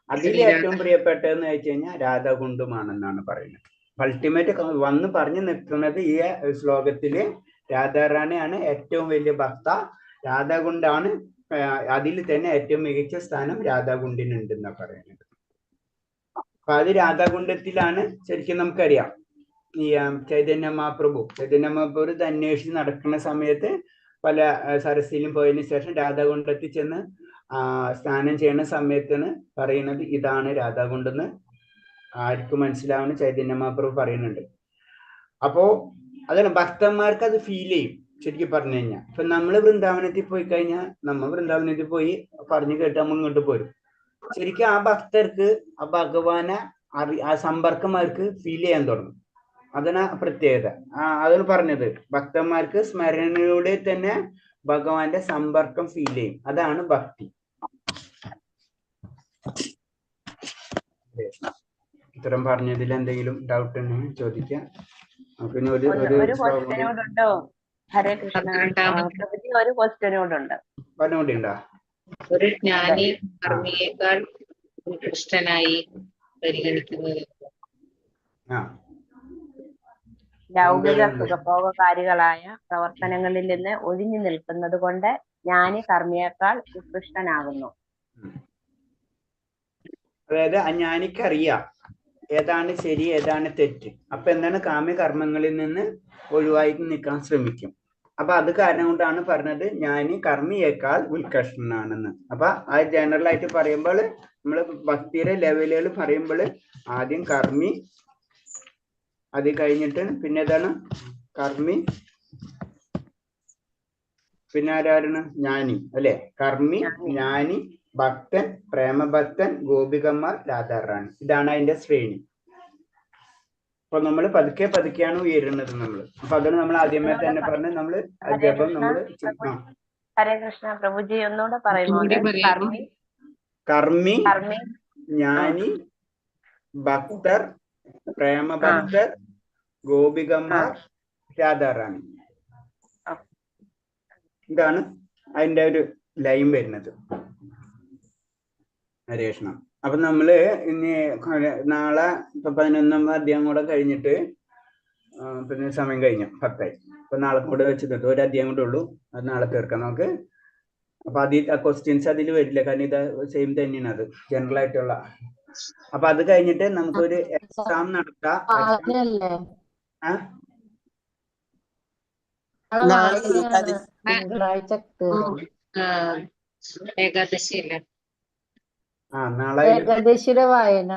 അതിൽ ഏറ്റവും പ്രിയപ്പെട്ടതെന്ന് വെച്ച് കഴിഞ്ഞാൽ രാധാകുണ്ഡമാണെന്നാണ് പറയുന്നത്. അൾട്ടിമേറ്റ് വന്ന് പറഞ്ഞു നിർത്തുന്നത് ഈ ശ്ലോകത്തില് രാധാറാണിയാണ് ഏറ്റവും വലിയ ഭക്ത, രാധാകുണ്ഡാണ് അതിൽ തന്നെ ഏറ്റവും മികച്ച സ്ഥാനം രാധാകുണ്ഡിനുണ്ടെന്നാണ് പറയുന്നത്. അപ്പൊ അത് രാധാകുണ്ഡത്തിലാണ് ശരിക്കും നമുക്കറിയാം ഈ ചൈതന്യ മഹാപ്രഭു ഇത് അന്വേഷിച്ച് നടക്കുന്ന സമയത്ത് പല സരസിലും പോയതിനു ശേഷം രാധാകുണ്ഡത്തിൽ ചെന്ന് സ്നാനം ചെയ്യുന്ന സമയത്താണ് പറയുന്നത് ഇതാണ് രാധാകുണ്ടെന്ന് ആർക്കും മനസ്സിലാവുന്ന ചൈതന്യ മഹാപ്രഭു പറയുന്നുണ്ട്. അപ്പോ അതാണ് ഭക്തന്മാർക്ക് അത് ഫീൽ ചെയ്യും ശരിക്കും പറഞ്ഞു കഴിഞ്ഞാൽ. ഇപ്പൊ നമ്മള് വൃന്ദാവനത്തിൽ പോയി കഴിഞ്ഞാൽ വൃന്ദാവനത്തിൽ പോയി പറഞ്ഞു കേട്ട് നമ്മൾ ഇങ്ങോട്ട് പോരും. ശരിക്കും ആ ഭക്തർക്ക് ആ ഭഗവാനെ ആ സമ്പർക്കം അവർക്ക് ഫീൽ ചെയ്യാൻ തുടങ്ങും. അതാണ് പ്രത്യേകത. അതാണ് പറഞ്ഞത്, ഭക്തന്മാർക്ക് സ്മരണയിലൂടെ തന്നെ ഭഗവാന്റെ സമ്പർക്കം ഫീൽ ചെയ്യും. അതാണ് ഭക്തി. ഇത്തരം പറഞ്ഞതിൽ എന്തെങ്കിലും ഡൗട്ട് ഉണ്ടെങ്കിൽ ചോദിക്കാം. പിന്നെ ഒരു ക്വസ്റ്റ്യനോടുണ്ടോ? ഹരേ കൃഷ്ണ പ്രഭുജി, ഒരു ക്വസ്റ്റ്യനോടുണ്ട്. പറഞ്ഞുകൊണ്ടുണ്ടോ? ഒരു ജ്ഞാനി കർമ്മിയേക്കാൾ ഉത്കൃഷ്ടനായി പരിഗണിക്കുന്നത് ലൗകിക സുഖഭോഗകാരികളായ പ്രവർത്തനങ്ങളിൽ നിന്ന് ഒഴിഞ്ഞു നിൽക്കുന്നത് കൊണ്ട് ജ്ഞാനി കർമ്മിയേക്കാൾ ഉത്കൃഷ്ടനാകുന്നു. അതായത് അജ്ഞാനിക്കറിയാം ഏതാണ് ശരി ഏതാണ് തെറ്റ്. അപ്പൊ എന്താണ് കാമ്യ കർമ്മങ്ങളിൽ നിന്ന് ഒഴിവായി നിൽക്കാൻ ശ്രമിക്കും. അപ്പൊ അത് കാരണം കൊണ്ടാണ് പറഞ്ഞത് ജ്ഞാനി കർമ്മിയേക്കാൾ ഉത്കൃഷ്ടനാണെന്ന്. അപ്പൊ ആ ജനറൽ ആയിട്ട് പറയുമ്പോൾ നമ്മള് ഭക്തിയുടെ ലെവലുകൾ പറയുമ്പോൾ ആദ്യം കർമ്മി, അത് കഴിഞ്ഞിട്ട് പിന്നെ ഏതാണ് കർമ്മി, പിന്നെ ആരാണ് ജ്ഞാനി അല്ലെ? കർമ്മി, ജ്ഞാനി, ഭക്തൻ, പ്രേമഭക്തൻ, ഗോപികന്മാർ, രാധാറാണി. ഇതാണ് അതിന്റെ ശ്രേണി. അപ്പൊ നമ്മൾ പതുക്കെ പതുക്കെയാണ് ഉയരുന്നത് നമ്മള്. അപ്പൊ അതിന് നമ്മൾ ആദ്യമേ തന്നെ പറഞ്ഞ് നമ്മള് ജപം നമ്മള് ഹരേ കൃഷ്ണ പ്രഭുജി ഒന്നുകൂടെ പറയുമോ? കർമ്മി, ജ്ഞാനി, ഭക്തർ, പ്രേമഭക്തർ, ഗോപികന്മാർ, രാധാറാണി. ഇതാണ് അതിന്റെ ഒരു ലൈൻ വരുന്നത്. ഹരേകൃഷ്ണ. അപ്പൊ നമ്മള് ഇനി നാളെ ഇപ്പൊ 11 അധ്യായം കൂടെ കഴിഞ്ഞിട്ട് പിന്നെ സമയം കഴിഞ്ഞു 10 അപ്പൊ നാളെ കൂടെ വെച്ചിട്ട് ഒരു അധ്യായം കൂടെ ഉള്ളൂ. അത് നാളെ തീർക്കാം നമുക്ക്. അപ്പൊ ആ ക്വസ്റ്റ്യൻസ് അതിൽ വരില്ല, കാരണം ഇത് സെയിം തന്നെയാണ്, അത് ജനറൽ ആയിട്ടുള്ള. അപ്പൊ അത് കഴിഞ്ഞിട്ട് നമുക്കൊരു എക്സാം നടത്താം. നാളെ ഏകദേശിയുടെ വായന.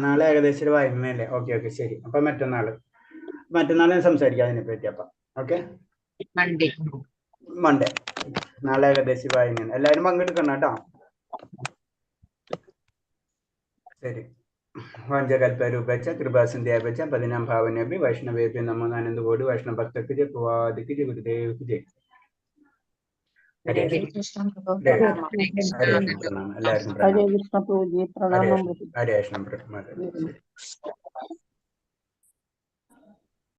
നാളെ ഏകദേശം വായനയല്ലേ? ഓക്കെ ശരി. അപ്പൊ മറ്റന്നാള് ഞാൻ സംസാരിക്കാം അതിനെ പറ്റി. അപ്പൊ ഓക്കെ, മൺഡേ നാളെ ഏകദേശം വായനയാണ്. എല്ലാവരും പങ്കെടുക്കണം കേട്ടോ. ശരി. വാഞ്ചകൽപരൂപച്ച കൃപാസിന്ധ്യാപച്ച പതിനാം ഭാവനഭി വൈഷ്ണവേഭ്യ നമോ ആനന്ദകോടി വൈഷ്ണവ ഭക്തർക്ക് ജയ പ്രവാദിക്ക് ജയ ഗുരുദേവ്ക്ക് ജയ. ഹരേ ഹരേ കൃഷ്ണ. കൃഷ്ണ ഹരേ പ്രണാമം. ഹരേ കൃഷ്ണ ഹരേ കൃഷ്ണ പ്രണാമം. എല്ലാവർക്കും ഹരേ പ്രണാമം. കൃഷ്ണ പ്രഭുജി ഹരേ പ്രണാമം. ഹരേ കൃഷ്ണ പ്രണാമം. ശരി.